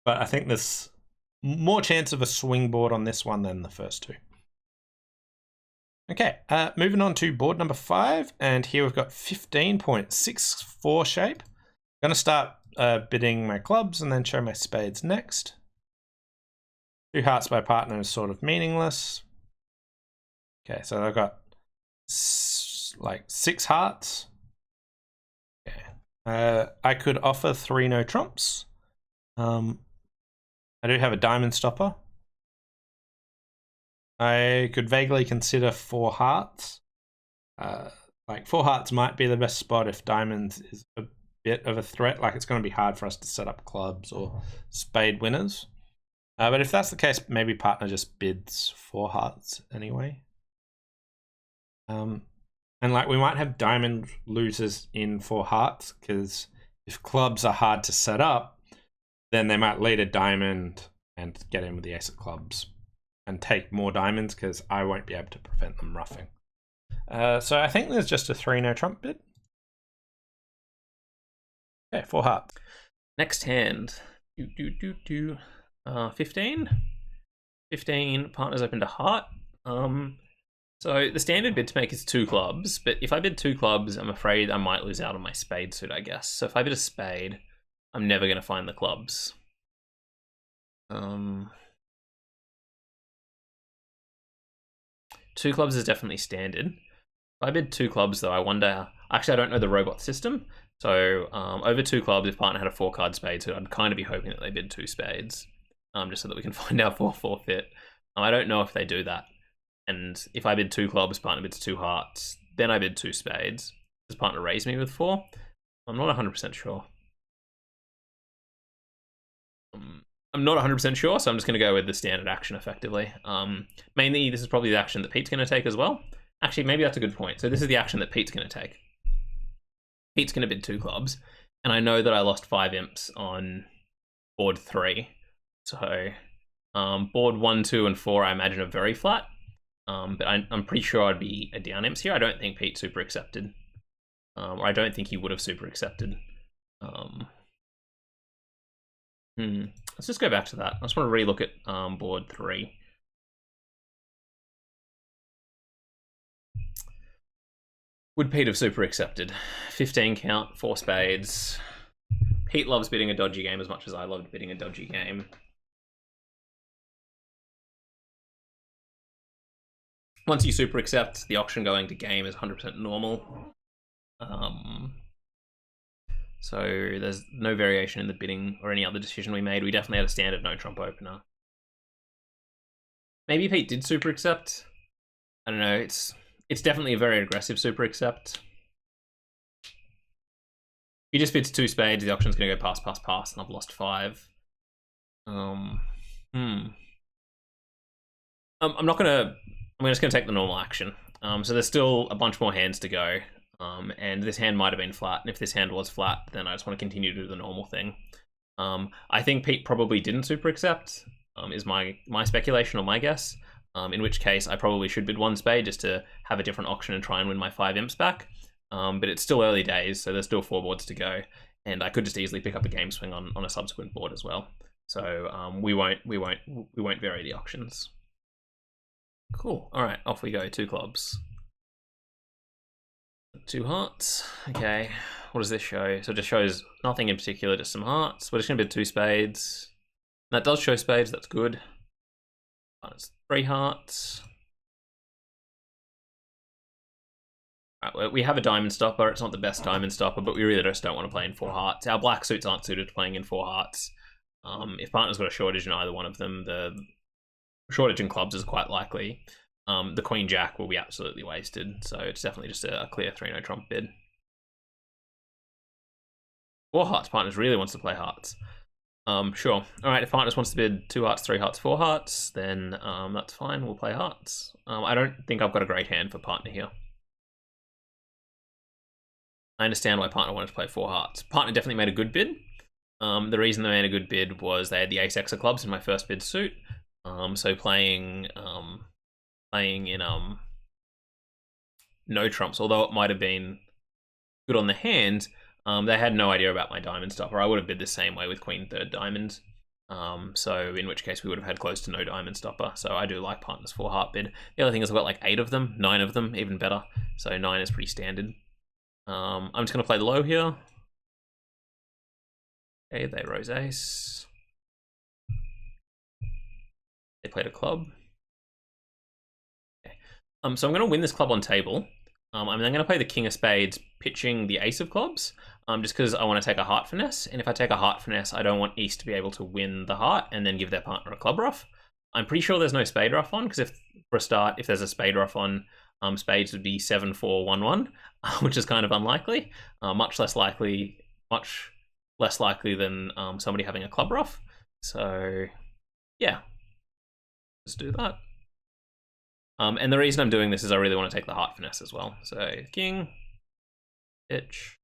but I think there's more chance of a swing board on this one than the first two. Okay, moving on to board number 5, and here we've got 15.64 shape. I'm going to start bidding my clubs and then show my spades next. 2 hearts by partner is sort of meaningless. Okay, so I've got like 6 hearts. Okay. I could offer 3 no trumps. I do have a diamond stopper. I could vaguely consider 4 hearts. Like 4 hearts might be the best spot if diamonds is a bit of a threat. Like it's going to be hard for us to set up clubs or spade winners. But if that's the case, maybe partner just bids 4 hearts anyway. And like we might have diamond losers in 4 hearts, because if clubs are hard to set up, then they might lead a diamond and get in with the ace of clubs and take more diamonds, because I won't be able to prevent them ruffing. So I think there's just a 3 no trump bid. Okay, 4 hearts. Next hand. 15. 15, partner's open to heart. So the standard bid to make is 2 clubs, but if I bid 2 clubs, I'm afraid I might lose out on my spade suit, I guess. So if I bid a spade, I'm never going to find the clubs. 2 clubs is definitely standard. If I bid 2 clubs, though, I wonder... Actually, I don't know the robot system. So over 2 clubs, if partner had a 4-card spade suit, I'd kind of be hoping that they bid 2 spades, just so that we can find our 4 forfeit. I don't know if they do that. And if I bid 2 clubs, partner bids 2 hearts, then I bid 2 spades. Does partner raise me with 4? I'm not 100% sure. I'm not 100% sure, so I'm just going to go with the standard action effectively. Mainly, this is probably the action that Pete's going to take as well. Actually, maybe that's a good point. So this is the action that Pete's going to take. Pete's going to bid 2 clubs, and I know that I lost 5 imps on board 3. So board 1, 2, and 4, I imagine are very flat. But I'm pretty sure I'd be a down imps here. I don't think Pete super accepted. Or I don't think he would have super accepted. Let's just go back to that. I just want to relook at board 3. Would Pete have super accepted? 15 count, 4 spades. Pete loves bidding a dodgy game as much as I loved bidding a dodgy game. Once you super accept, the auction going to game is 100% normal. So there's no variation in the bidding or any other decision we made. We definitely had a standard no trump opener. Maybe Pete did super accept. I don't know. It's definitely a very aggressive super accept. He just bids 2 spades. The auction's going to go pass, pass, pass, and I've lost 5. I'm not going to... I'm just going to take the normal action. So there's still a bunch more hands to go. And this hand might have been flat. And if this hand was flat, then I just want to continue to do the normal thing. I think Pete probably didn't super accept, is my speculation or my guess. In which case, I probably should bid 1 spade just to have a different auction and try and win my 5 imps back. But it's still early days, so there's still 4 boards to go. And I could just easily pick up a game swing on a subsequent board as well. So we won't vary the auctions. Cool. All right, off we go. 2 clubs. 2 hearts. Okay. What does this show? So it just shows nothing in particular, just some hearts. We're just going to bid 2 spades. That does show spades. That's good. It's 3 hearts. All right, we have a diamond stopper. It's not the best diamond stopper, but we really just don't want to play in 4 hearts. Our black suits aren't suited to playing in 4 hearts. If partner's got a shortage in either one of them, the shortage in clubs is quite likely. The queen jack will be absolutely wasted, so it's definitely just a clear 3 no trump bid. 4 hearts, partners really wants to play hearts. Sure. Alright, if partners wants to bid 2 hearts, 3 hearts, 4 hearts, then that's fine, we'll play hearts. I don't think I've got a great hand for partner here. I understand why partner wanted to play 4 hearts. Partner definitely made a good bid. The reason they made a good bid was they had the ace-x of clubs in my first bid suit. So playing in no trumps, although it might have been good on the hand, they had no idea about my diamond stopper. I would have bid the same way with queen 3rd diamond. So in which case we would have had close to no diamond stopper. So I do like partner's 4 heart bid. The other thing is I've got like 8 of them, 9 of them, even better. So 9 is pretty standard. I'm just going to play the low here. Okay, they rose ace. They played a club. Okay. So I'm going to win this club on table. I'm then going to play the king of spades, pitching the ace of clubs, just because I want to take a heart finesse. And if I take a heart finesse, I don't want East to be able to win the heart and then give their partner a club ruff. I'm pretty sure there's no spade ruff on, because if for a start, if there's a spade ruff on, spades would be 7-4-1-1, which is kind of unlikely. Much less likely than somebody having a club ruff. So yeah, let's do that. And the reason I'm doing this is I really want to take the heart finesse as well. So king, pitch,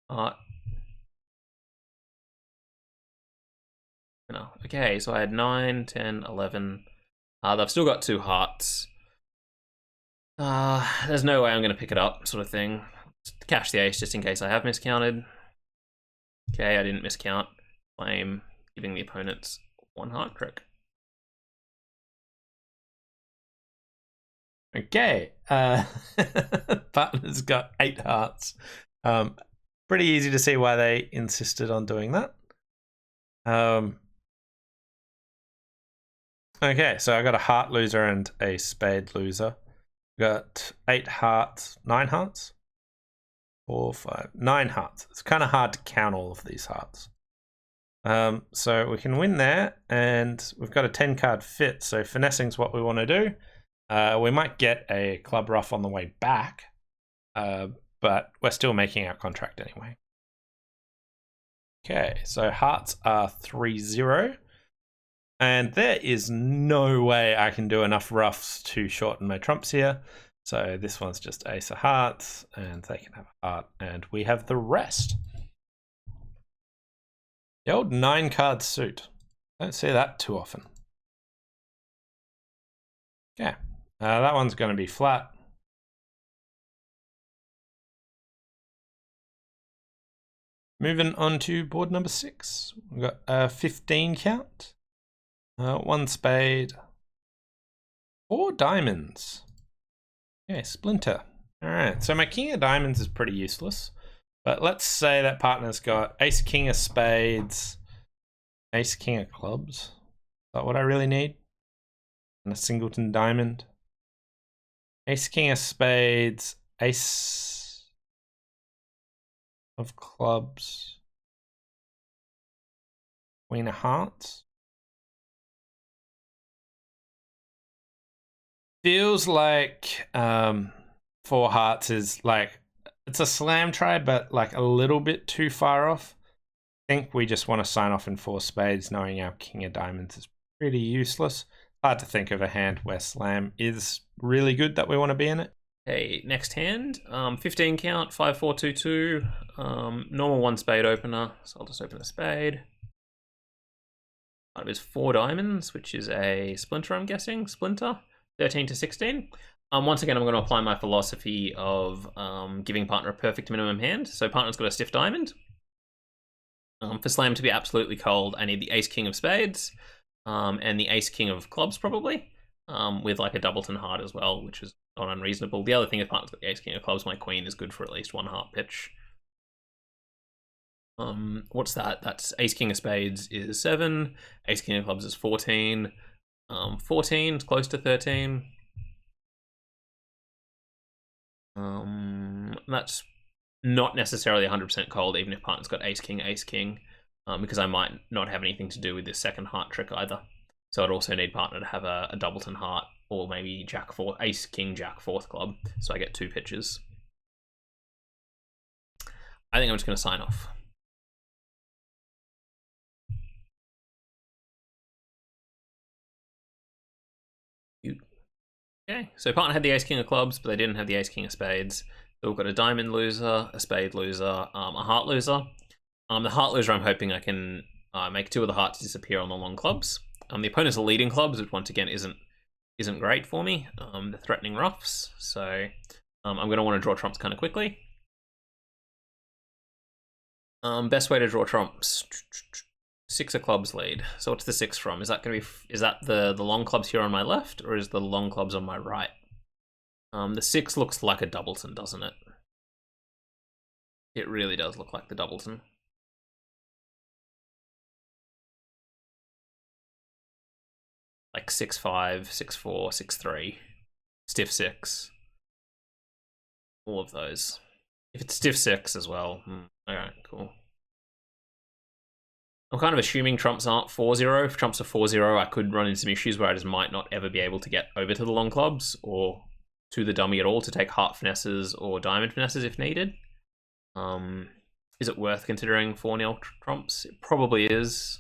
heart. No. Okay, so I had 9, 10, 11. I've still got 2 hearts. There's no way I'm going to pick it up, sort of thing. Just cash the ace just in case I have miscounted. Okay, I didn't miscount. Flame, giving the opponents 1 heart trick. Okay, partner's got 8 hearts. Pretty easy to see why they insisted on doing that. Okay, so I got a heart loser and a spade loser. Got 8 hearts, 9 hearts? 4, 5, 9 hearts. It's kind of hard to count all of these hearts. So we can win there, and we've got a 10 card fit, so finessing's what we want to do. We might get a club ruff on the way back, but we're still making our contract anyway. Okay, so hearts are 3-0. And there is no way I can do enough ruffs to shorten my trumps here. So this one's just ace of hearts, and they can have a heart, and we have the rest. The old 9-card suit. Don't see that too often. Okay, that one's going to be flat. Moving on to board number 6. We've got a 15 count. 1 spade, 4 diamonds. Okay, splinter. All right, so my king of diamonds is pretty useless, but let's say that partner's got ace king of spades, ace king of clubs. Is that what I really need? And a singleton diamond. Ace king of spades, ace of clubs, queen of hearts. Feels like 4 hearts is like, it's a slam try, but like a little bit too far off. I think we just want to sign off in 4 spades, knowing our king of diamonds is pretty useless. Hard to think of a hand where slam is really good that we want to be in it. Okay, next hand, 15 count, 5-4-2-2, normal 1 spade opener, so I'll just open a spade. It is 4 diamonds, which is a splinter, I'm guessing, splinter. 13 to 16. Once again, I'm going to apply my philosophy of giving partner a perfect minimum hand. So partner's got a stiff diamond. For slam to be absolutely cold, I need the ace king of spades and the ace king of clubs, probably, with like a doubleton heart as well, which is not unreasonable. The other thing is partner's got the ace king of clubs. My queen is good for at least 1 heart pitch. What's that? That's ace king of spades is 7. Ace king of clubs is 14. 14 is close to 13. That's not necessarily 100% cold, even if partner's got ace king, because I might not have anything to do with this second heart trick either. So I'd also need partner to have a doubleton heart, or maybe jack 4, ace king jack 4th club, so I get 2 pitches. I think I'm just going to sign off. Okay, so partner had the ace king of clubs, but they didn't have the ace king of spades. So we've got a diamond loser, a spade loser, a heart loser. The heart loser, I'm hoping I can make 2 of the hearts disappear on the long clubs. The opponent's leading clubs, which once again isn't great for me. They're threatening roughs, so I'm going to want to draw trumps kind of quickly. Best way to draw trumps. 6 of clubs lead. So what's the 6 from? Is that going to be? Is that the long clubs here on my left, or is the long clubs on my right? The 6 looks like a doubleton, doesn't it? It really does look like the doubleton. Like 6-5, 6-4, 6-3. stiff six. All of those. If it's stiff six as well. Alright, cool. I'm kind of assuming trumps aren't 4-0. If trumps are 4-0, I could run into some issues where I just might not ever be able to get over to the long clubs or to the dummy at all to take heart finesses or diamond finesses if needed. Is it worth considering 4-0 trumps? It probably is.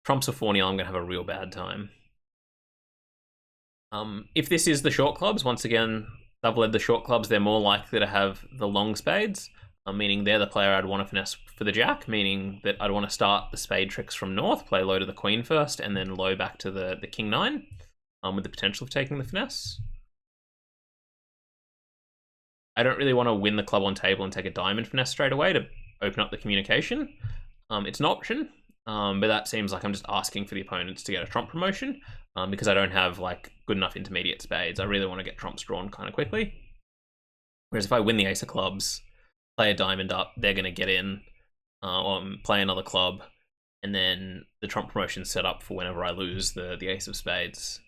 Trumps are 4-0, I'm going to have a real bad time. If this is the short clubs, once again, I've led the short clubs, they're more likely to have the long spades, meaning they're the player I'd want to finesse for the jack, meaning that I'd want to start the spade tricks from north, play low to the queen first, and then low back to the king nine, with the potential of taking the finesse. I don't really want to win the club on table and take a diamond finesse straight away to open up the communication. It's an option, but that seems like I'm just asking for the opponents to get a trump promotion, because I don't have like good enough intermediate spades. I really want to get trumps drawn kind of quickly. Whereas if I win the ace of clubs, play a diamond up, they're going to get in, play another club, and then the trump promotion's set up for whenever I lose the ace of spades.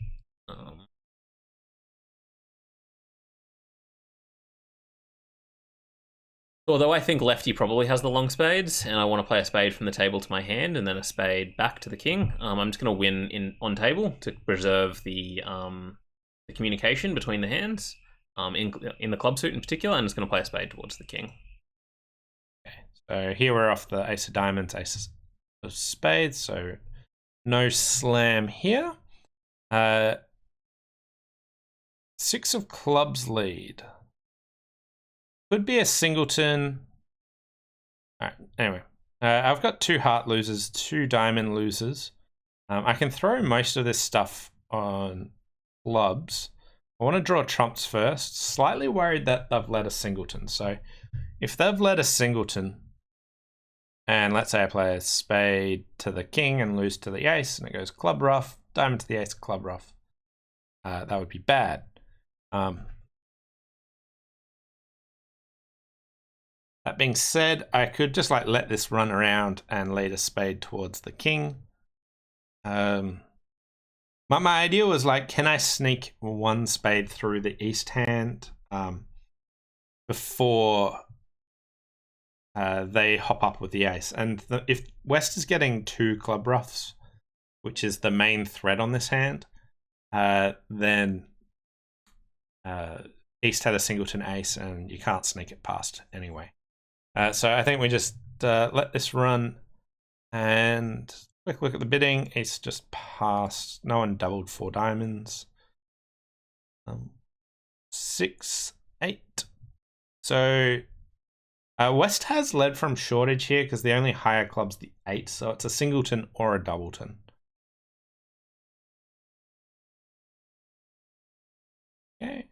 Although I think lefty probably has the long spades, and I want to play a spade from the table to my hand, and then a spade back to the king. I'm just going to win on table to preserve the communication between the hands, in the club suit in particular, and I'm just going to play a spade towards the king. Okay, so here we're off the ace of diamonds, ace of spades, so no slam here. 6 of clubs lead. Could be a singleton. All right, anyway. I've got 2 heart losers, 2 diamond losers. I can throw most of this stuff on clubs. I want to draw trumps first. Slightly worried that they've led a singleton. So if they've led a singleton, and let's say I play a spade to the king and lose to the ace, and it goes club rough, diamond to the ace, club rough, that would be bad. That being said, I could just like let this run around and lead a spade towards the king. My idea was like, can I sneak 1 spade through the east hand before they hop up with the ace? And if West is getting 2 club roughs, which is the main threat on this hand, then East had a singleton ace and you can't sneak it past anyway. So I think we just let this run, and quick look at the bidding. East just passed. No one doubled 4 diamonds. 6, 8. So West has led from shortage here because the only higher club's the 8, so it's a singleton or a doubleton. Okay.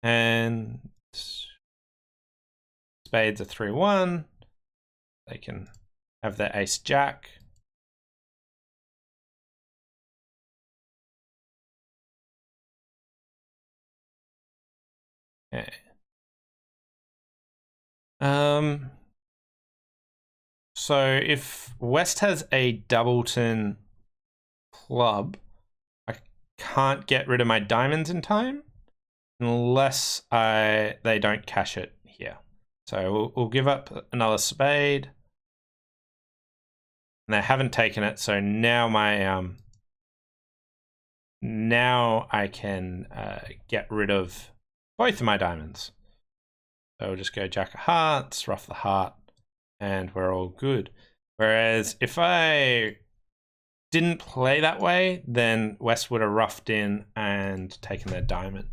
And spades are 3-1. They can have their ace jack. Okay. So if West has a doubleton club, I can't get rid of my diamonds in time unless they don't cash it here. So we'll give up another spade. And they haven't taken it, so now my now I can get rid of both of my diamonds. So we'll just go jack of hearts, rough the heart, and we're all good. Whereas if I didn't play that way, then West would have roughed in and taken their diamond.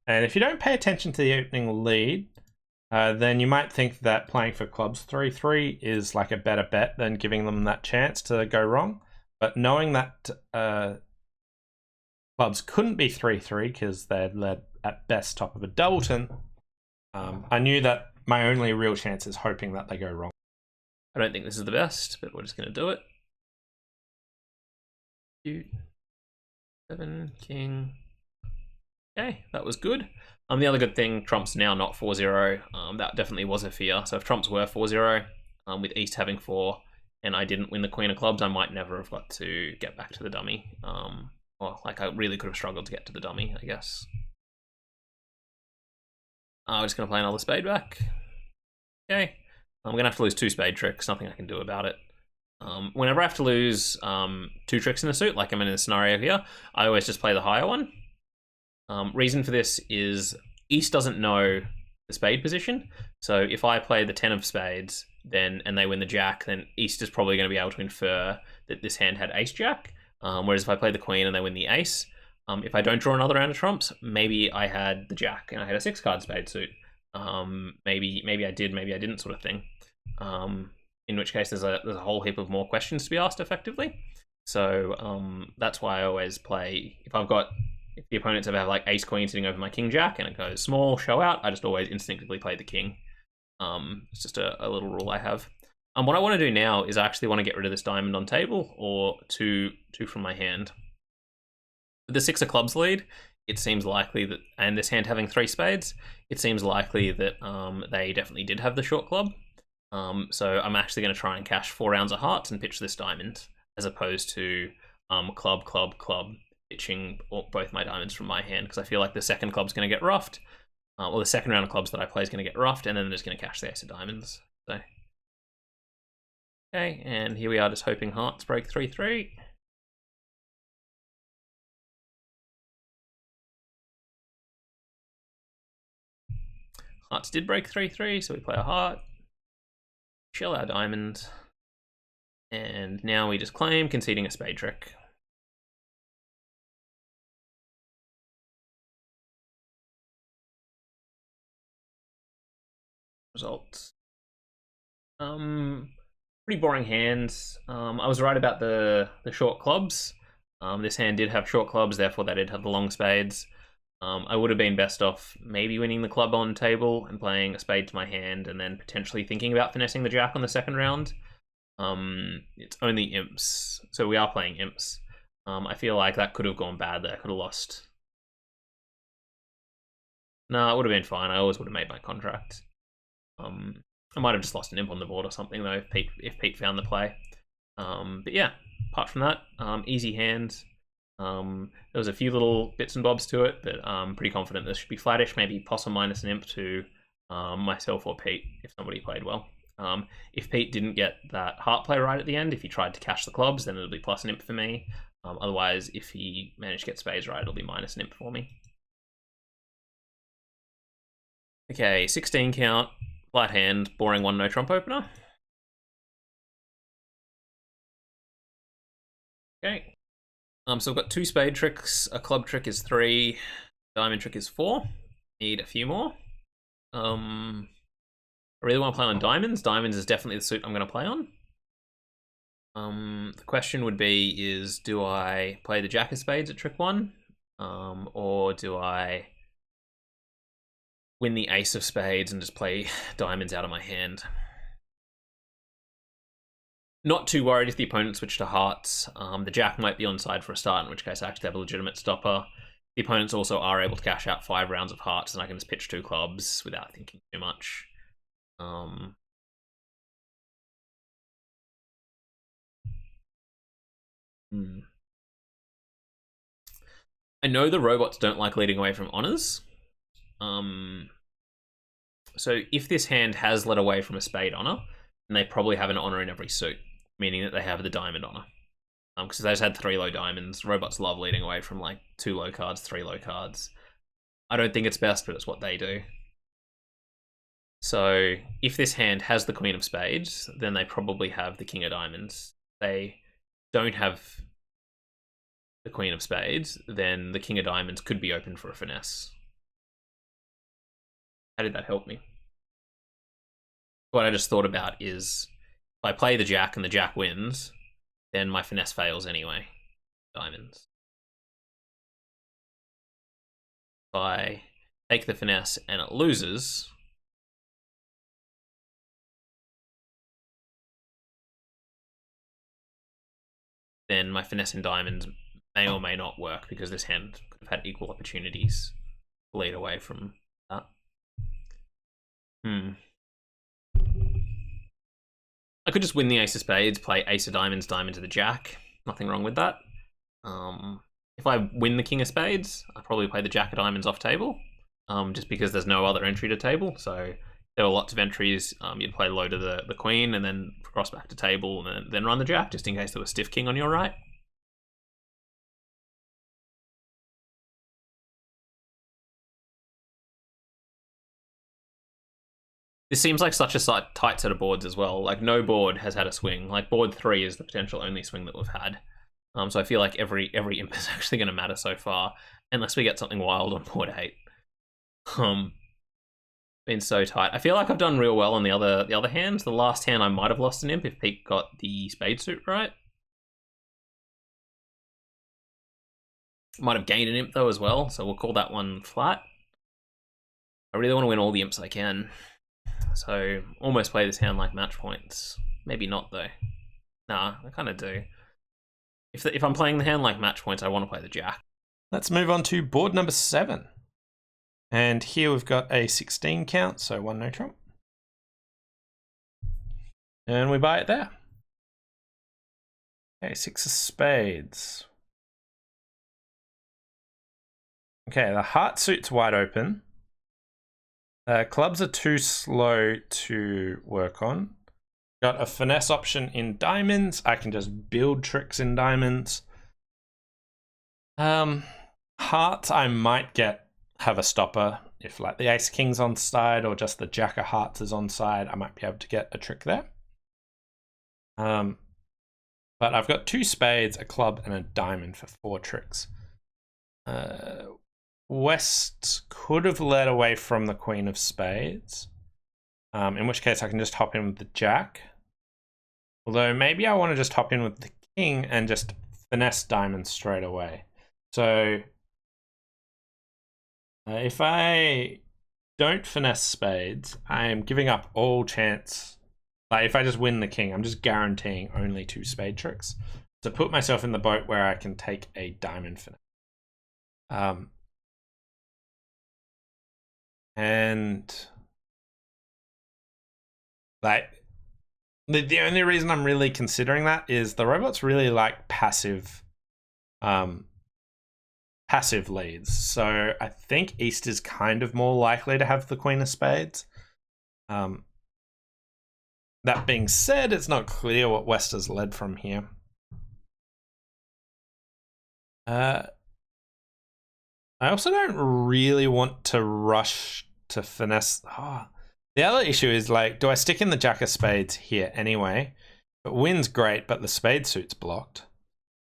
And if you don't pay attention to the opening lead, then you might think that playing for clubs 3-3 is like a better bet than giving them that chance to go wrong. But knowing that clubs couldn't be 3-3 because they had led at best top of a doubleton, I knew that my only real chance is hoping that they go wrong. I don't think this is the best, but we're just going to do it. 2, 7, king. Okay, that was good. The other good thing, trumps now not 4-0. That definitely was a fear. So if trumps were 4-0, with East having 4, and I didn't win the Queen of Clubs, I might never have got to get back to the dummy. Or like I really could have struggled to get to the dummy, I guess. We're just going to play another spade back. Okay. I'm going to have to lose 2 spade tricks. Nothing I can do about it. Whenever I have to lose 2 tricks in a suit, like I'm in a scenario here, I always just play the higher one. Reason for this is East doesn't know the spade position. So if I play the 10 of spades and they win the jack, then East is probably going to be able to infer that this hand had ace jack. Whereas if I play the queen and they win the ace, if I don't draw another round of trumps, maybe I had the jack and I had a 6-card spade suit. Maybe I did, maybe I didn't, sort of thing. In which case there's a whole heap of more questions to be asked effectively. So that's why I always play, if the opponents ever have like ace queen sitting over my king jack and it goes small, show out, I just always instinctively play the king. It's just a little rule I have. What I want to do now is I actually want to get rid of this diamond on table, or two from my hand. With the 6 of clubs lead, it seems likely that, and this hand having 3 spades, it seems likely that they definitely did have the short club. So I'm actually going to try and cash 4 rounds of hearts and pitch this diamond, as opposed to club, pitching both my diamonds from my hand, because I feel like the second club's going to get roughed, or the second round of clubs that I play is going to get roughed, and then they're just going to cash the ace of diamonds. So, okay, and here we are, just hoping hearts break 3-3. Hearts did break 3-3, so we play a heart, shell our diamond, and now we just claim, conceding a spade trick. Results. Pretty boring hands. I was right about the short clubs. This hand did have short clubs, therefore they did have the long spades. I would have been best off maybe winning the club on table and playing a spade to my hand, and then potentially thinking about finessing the jack on the second round. It's only imps, so we are playing imps. I feel like that could have gone bad there. I could have lost. No, it would have been fine. I always would have made my contract. I might have just lost an imp on the board or something though, if Pete found the play. But yeah, apart from that, easy hand. There was a few little bits and bobs to it, but I'm pretty confident this should be flattish. Maybe possum minus an imp to myself or Pete if somebody played well. If Pete didn't get that heart play right at the end, if he tried to cash the clubs, then it'll be plus an imp for me. Otherwise, if he managed to get spades right, it'll be minus an imp for me. Okay, 16 count, flat hand, boring 1 no trump opener. Okay. So I've got 2 spade tricks, a club trick is 3, diamond trick is 4. Need a few more. I really want to play on diamonds. Diamonds is definitely the suit I'm going to play on. The question would be is, do I play the jack of spades at trick 1? Or do I win the ace of spades and just play diamonds out of my hand? Not too worried if the opponent switched to hearts. The jack might be onside for a start, in which case I actually have a legitimate stopper. The opponents also are able to cash out 5 rounds of hearts, and I can just pitch 2 clubs without thinking too much. I know the robots don't like leading away from honors. So if this hand has led away from a spade honor, then they probably have an honor in every suit, meaning that they have the diamond honor. Because they just had 3 low diamonds. Robots love leading away from like 2 low cards, 3 low cards. I don't think it's best, but it's what they do. So if this hand has the queen of spades, then they probably have the king of diamonds. They don't have the queen of spades, then the king of diamonds could be open for a finesse. How did that help me? What I just thought about is, if I play the jack and the jack wins, then my finesse fails anyway. Diamonds. If I take the finesse and it loses, then my finesse in diamonds may or may not work, because this hand could have had equal opportunities bleed away from that. I could just win the ace of spades, play ace of diamonds, diamond to the jack. Nothing wrong with that. If I win the king of spades, I probably play the jack of diamonds off table, just because there's no other entry to table. So there were lots of entries. You'd play low to the queen and then cross back to table and then run the jack, just in case there was stiff king on your right. This seems like such a tight set of boards as well. Like, no board has had a swing. Like, board 3 is the potential only swing that we've had. So I feel like every imp is actually going to matter so far, unless we get something wild on board 8. Been so tight. I feel like I've done real well on the other hands. The last hand I might have lost an imp if Pete got the spade suit right. Might have gained an imp though as well, so we'll call that one flat. I really want to win all the imps I can. So almost play this hand like match points. Maybe not though. Nah, I kind of do. If I'm playing the hand like match points, I want to play the jack. Let's move on to board number 7. And here we've got a 16 count, so 1 no trump. And we buy it there. Okay, 6 of spades. Okay, the heart suit's wide open. Clubs are too slow to work on. Got a finesse option in diamonds. I can just build tricks in diamonds. Hearts, I might have a stopper. If like the ace king's on side or just the jack of hearts is on side, I might be able to get a trick there. But I've got 2 spades, a club, and a diamond for 4 tricks. West could have led away from the queen of spades, in which case I can just hop in with the jack. Although maybe I want to just hop in with the king and just finesse diamonds straight away. So if I don't finesse spades, I am giving up all chance. Like if I just win the king, I'm just guaranteeing only 2 spade tricks to put myself in the boat where I can take a diamond finesse. And like the only reason I'm really considering that is the robots really like passive leads. So I think East is kind of more likely to have the queen of spades. That being said, it's not clear what West has led from here. I also don't really want to rush to finesse. The other issue is like, do I stick in the jack of spades here anyway? It wins great, but the spade suit's blocked.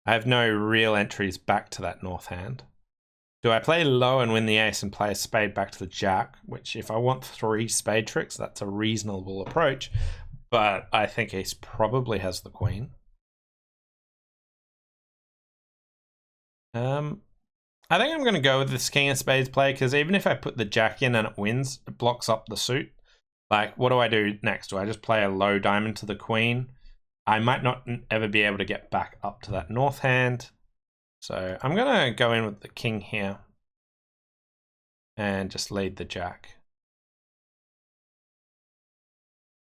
I have no real entries back to that north hand. Do I play low and win the ace and play a spade back to the jack? Which if I want 3 spade tricks, that's a reasonable approach. But I think Ace probably has the queen. I think I'm going to go with this king of spades play, because even if I put the jack in and it wins, it blocks up the suit. Like, what do I do next? Do I just play a low diamond to the queen? I might not ever be able to get back up to that north hand. So I'm going to go in with the king here and just lead the jack.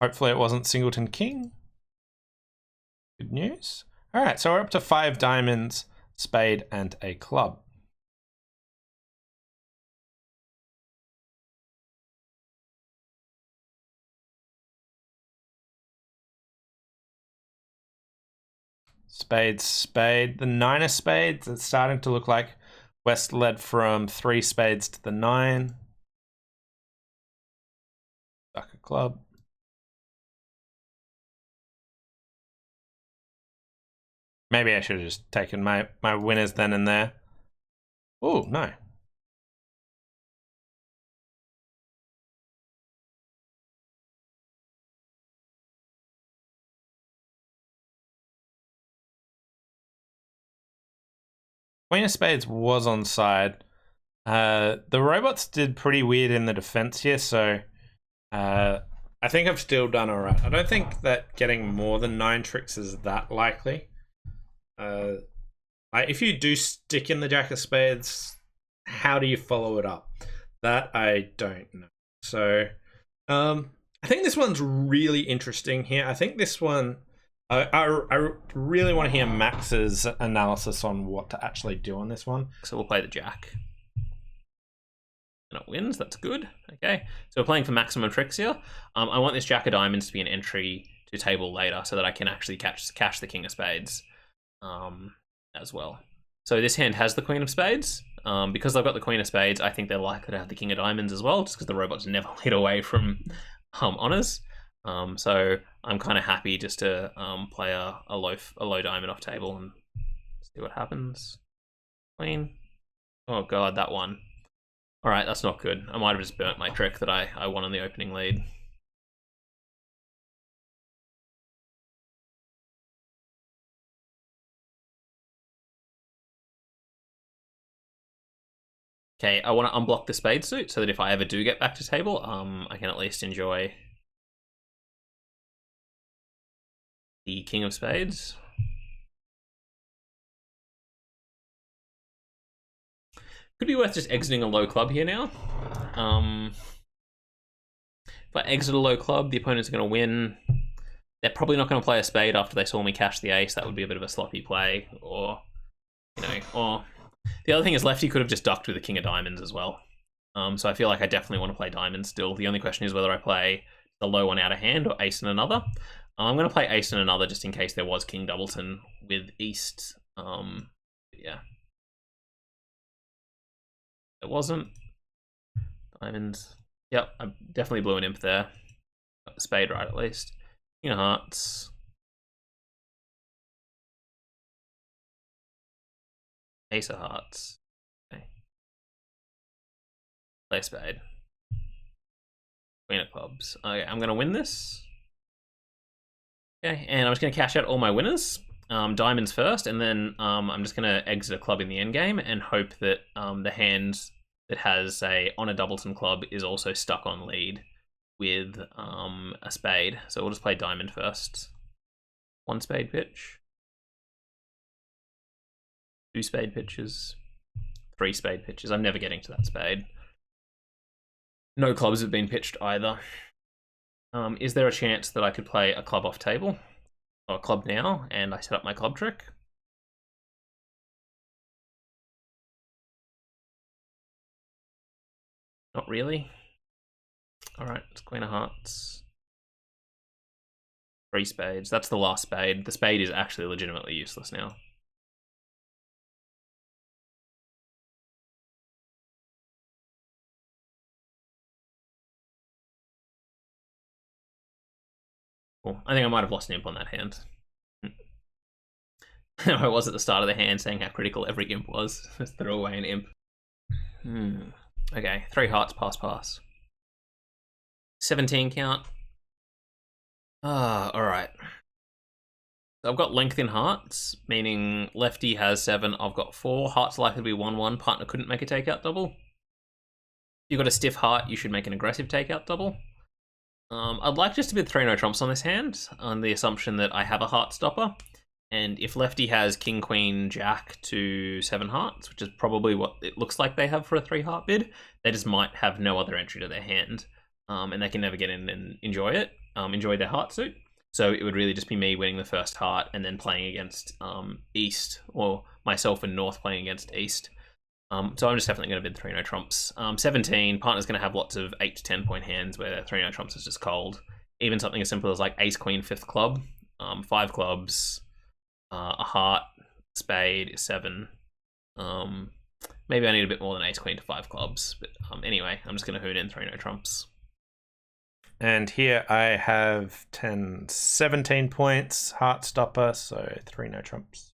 Hopefully it wasn't singleton king. Good news. All right, so we're up to 5 diamonds, spade, and a club. Spade, spade. The 9 of spades, it's starting to look like West led from 3 spades to the 9. Back a club. Maybe I should have just taken my winners then and there. Oh, no. Queen of spades was on side. The robots did pretty weird in the defense here, so I think I've still done all right. I don't think that getting more than 9 tricks is that likely. If you do stick in the jack of spades, how do you follow it up? That I don't know. So, I think this one's really interesting here. I think this one, I really want to hear Max's analysis on what to actually do on this one. So we'll play the jack. And it wins, that's good. Okay, so we're playing for maximum tricks here. I want this jack of diamonds to be an entry to table later so that I can actually cash the king of spades as well. So this hand has the queen of spades. Because I've got the queen of spades, I think they're likely to have the king of diamonds as well, just because the robots never lead away from honors. So I'm kind of happy just to play a low diamond off table and see what happens. Queen. Oh god, that one. Alright, that's not good. I might have just burnt my trick that I won on the opening lead. Okay, I want to unblock the spade suit so that if I ever do get back to table, I can at least enjoy the king of spades. Could be worth just exiting a low club here now. If I exit a low club, the opponent's going to win. They're probably not going to play a spade after they saw me cash the ace. That would be a bit of a sloppy play. Or, or the other thing is lefty could have just ducked with the king of diamonds as well. So I feel like I definitely want to play diamonds still. The only question is whether I play the low one out of hand or ace in another. I'm going to play ace in another just in case there was king doubleton with east. Yeah. It wasn't. Diamonds. Yep, I definitely blew an imp there. Got the spade right at least. King of hearts. Ace of hearts. Okay. Play spade. Queen of clubs. Okay, I'm going to win this. Okay, and I'm just going to cash out all my winners. Diamonds first, and then I'm just going to exit a club in the endgame and hope that the hand that has on a doubleton club is also stuck on lead with a spade. So we'll just play diamond first. 1 spade pitch. 2 spade pitches. 3 spade pitches. I'm never getting to that spade. No clubs have been pitched either. Is there a chance that I could play a club off table? Or a club now, and I set up my club trick? Not really. Alright, it's queen of hearts. 3 spades. That's the last spade. The spade is actually legitimately useless now. Cool. I think I might have lost an imp on that hand. I was at the start of the hand saying how critical every imp was. Just throw away an imp. Okay, 3 hearts, pass. 17 count. Alright. So I've got length in hearts, meaning lefty has 7, I've got 4. Hearts likely to be 1-1, partner couldn't make a takeout double. If you've got a stiff heart, you should make an aggressive takeout double. I'd like just to bid 3 no trumps on this hand, on the assumption that I have a heart stopper. And if lefty has king, queen, jack to 7 hearts, which is probably what it looks like they have for a 3 heart bid, they just might have no other entry to their hand. And they can never get in and enjoy it, enjoy their heart suit. So it would really just be me winning the first heart and then playing against east, or myself and north playing against east. So I'm just definitely going to bid 3 no trumps. 17, partner's going to have lots of 8 to 10 point hands where 3 no trumps is just cold. Even something as simple as like ace, queen, 5th club, 5 clubs, a heart, spade is 7. Maybe I need a bit more than ace, queen to 5 clubs. But anyway, I'm just going to hoon in 3 no trumps. And here I have 17 points, heart stopper, so 3 no trumps.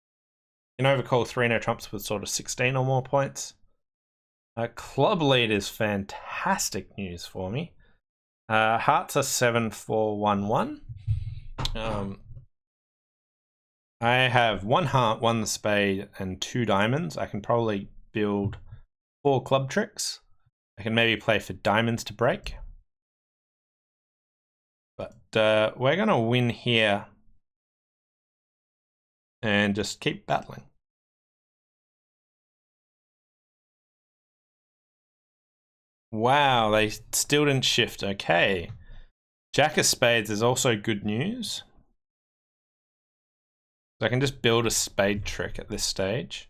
You can overcall 3 no trumps with sort of 16 or more points. Club lead is fantastic news for me. Hearts are 7-4-1-1. I have 1 heart, 1 spade, and 2 diamonds. I can probably build 4 club tricks. I can maybe play for diamonds to break. But we're going to win here and just keep battling. Wow, they still didn't shift. Okay. Jack of spades is also good news. So I can just build a spade trick at this stage.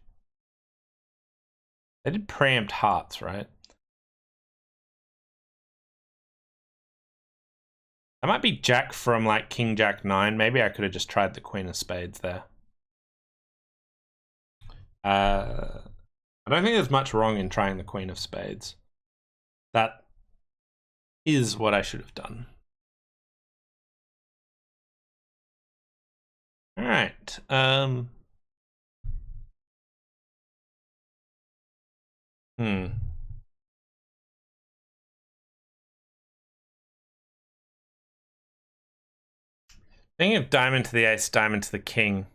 They did preempt hearts, right? That might be Jack from like King Jack 9. Maybe I could have just tried the Queen of Spades there. I don't think there's much wrong in trying the Queen of Spades. That is what I should have done. All right. Thinking of diamond to the ace, diamond to the king.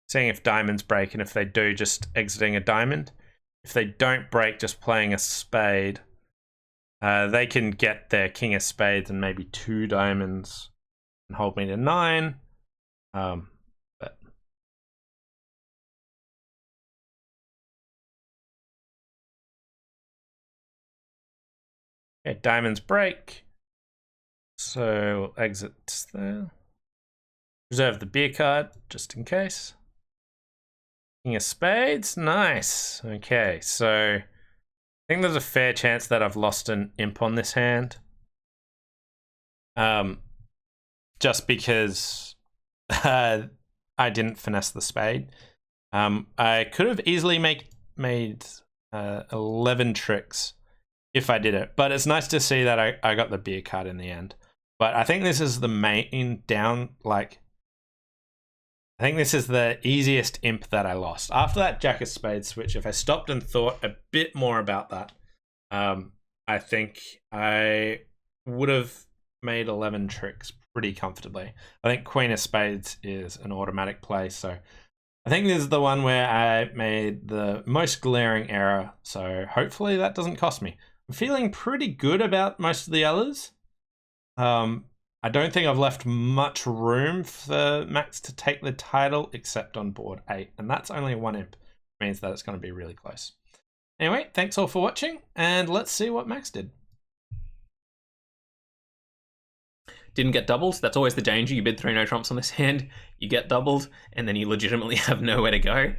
Seeing if diamonds break, and if they do, just exiting a diamond. If they don't break, just playing a spade. They can get their king of spades and maybe 2 diamonds and hold me to 9. But okay, diamonds break. So we'll exit there. Reserve the beer card just in case. King of spades, nice. Okay, so I think there's a fair chance that I've lost an imp on this hand. Just because I didn't finesse the spade. I could have easily made 11 tricks if I did it, but it's nice to see that I got the beer card in the end. But I think this is the main down, like, I think this is the easiest imp that I lost. After that Jack of Spades switch, if I stopped and thought a bit more about that, I think I would have made 11 tricks pretty comfortably. I think Queen of Spades is an automatic play, so I think this is the one where I made the most glaring error, so hopefully that doesn't cost me. I'm feeling pretty good about most of the others. I don't think I've left much room for Max to take the title except on board 8, and that's only 1 imp, which means that it's going to be really close. Anyway, thanks all for watching, and let's see what Max did. Didn't get doubled. That's always the danger. You bid 3 no trumps on this hand, you get doubled, and then you legitimately have nowhere to go.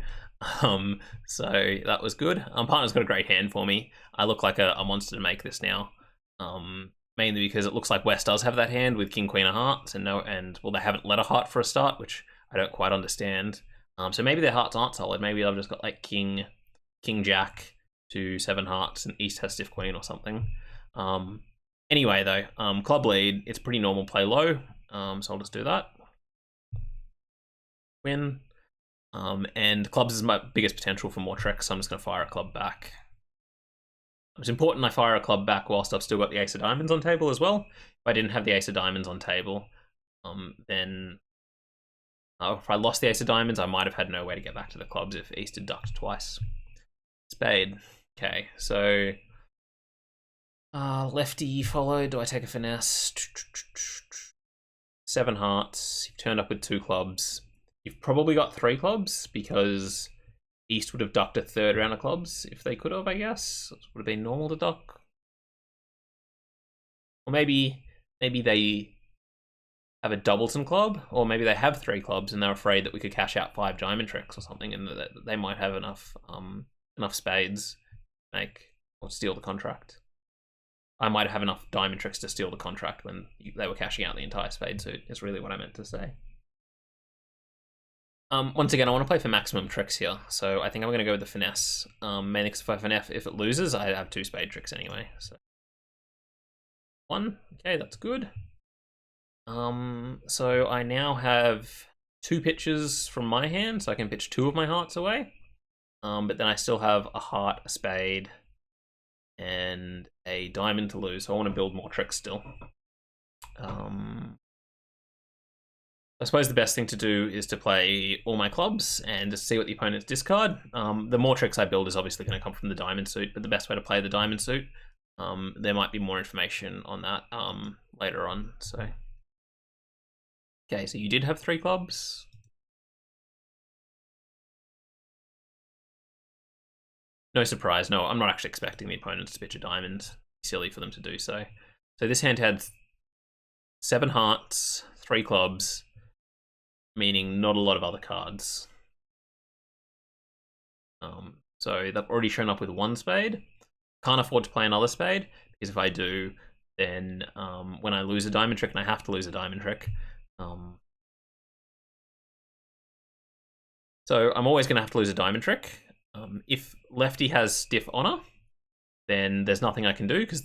So that was good. Partner's got a great hand for me. I look like a monster to make this now. Mainly because it looks like West does have that hand with King Queen of Hearts, and well, they haven't let a heart for a start, which I don't quite understand. So maybe their hearts aren't solid. Maybe I've just got like King Jack to 7 hearts, and East has stiff Queen or something. Anyway, though, club lead, it's pretty normal play low, so I'll just do that. Win. And clubs is my biggest potential for more tricks, so I'm just going to fire a club back. It's important I fire a club back whilst I've still got the ace of diamonds on table as well. If I didn't have the ace of diamonds on table, then if I lost the ace of diamonds, I might have had no way to get back to the clubs if East had ducked twice. Spade. Okay, so lefty followed. Do I take a finesse? 7 hearts. You've turned up with 2 clubs. You've probably got 3 clubs because East would have ducked a 3rd round of clubs if they could have, I guess. It would have been normal to duck. Or maybe they have a Doubleton club, or maybe they have 3 clubs and they're afraid that we could cash out 5 diamond tricks or something, and that they might have enough spades to make or steal the contract. I might have enough diamond tricks to steal the contract when they were cashing out the entire spade suit, is really what I meant to say. Once again, I want to play for maximum tricks here, so I think I'm going to go with the finesse. Mainly because if I finesse, if it loses, I have 2 spade tricks anyway. So 1, okay, that's good. So I now have 2 pitches from my hand, so I can pitch 2 of my hearts away. But then I still have a heart, a spade, and a diamond to lose, so I want to build more tricks still. I suppose the best thing to do is to play all my clubs and just see what the opponent's discard. The more tricks I build is obviously going to come from the diamond suit, but the best way to play the diamond suit, there might be more information on that later on. So, okay, so you did have 3 clubs. no surprise. No, I'm not actually expecting the opponents to pitch a diamond. Silly for them to do so. So this hand had 7 hearts, 3 clubs, meaning not a lot of other cards. So they've already shown up with 1 spade. Can't afford to play another spade, because if I do, then when I lose a diamond trick, and I have to lose a diamond trick, so I'm always going to have to lose a diamond trick. If lefty has stiff honor, then there's nothing I can do, because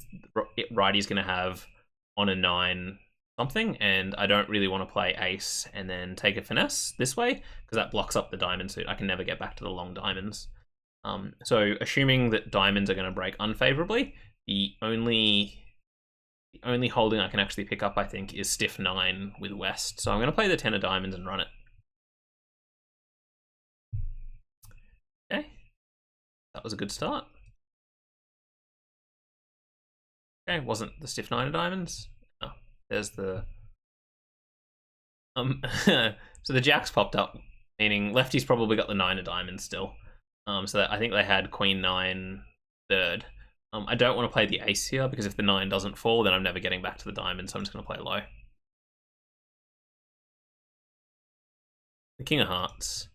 righty's going to have honor 9 something, and I don't really want to play ace and then take a finesse this way, because that blocks up the diamond suit. I can never get back to the long diamonds. So assuming that diamonds are going to break unfavorably, the only holding I can actually pick up, I think, is stiff 9 with West. So I'm going to play the 10 of diamonds and run it. Okay, that was a good start. Okay, wasn't the stiff 9 of diamonds. Oh, there's the so the jacks popped up, meaning lefty's probably got the 9 of diamonds still. So that I think they had queen 9 third. I don't want to play the ace here, because if the 9 doesn't fall, then I'm never getting back to the diamond, so I'm just going to play low. The king of hearts.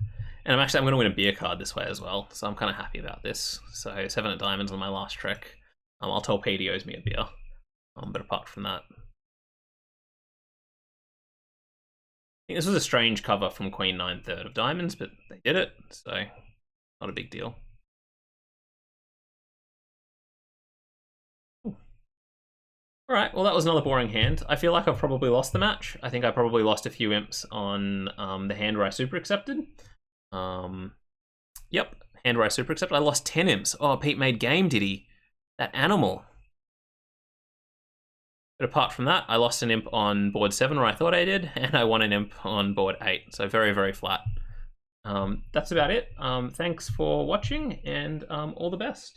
And I'm going to win a beer card this way as well, so I'm kind of happy about this. So 7 of diamonds on my last trick. I'll tell Pete he owes me a beer. But apart from that, I think this was a strange cover from queen 9 third of diamonds, but they did it, so not a big deal. Alright, well that was another boring hand. I feel like I've probably lost the match. I think I probably lost a few imps on the hand where I super accepted. Yep, hand where I super accepted. I lost 10 imps. Oh, Pete made game, did he? That animal. But apart from that, I lost an imp on board 7 where I thought I did, and I won an imp on board 8. So very, very flat. That's about it. Thanks for watching, and all the best.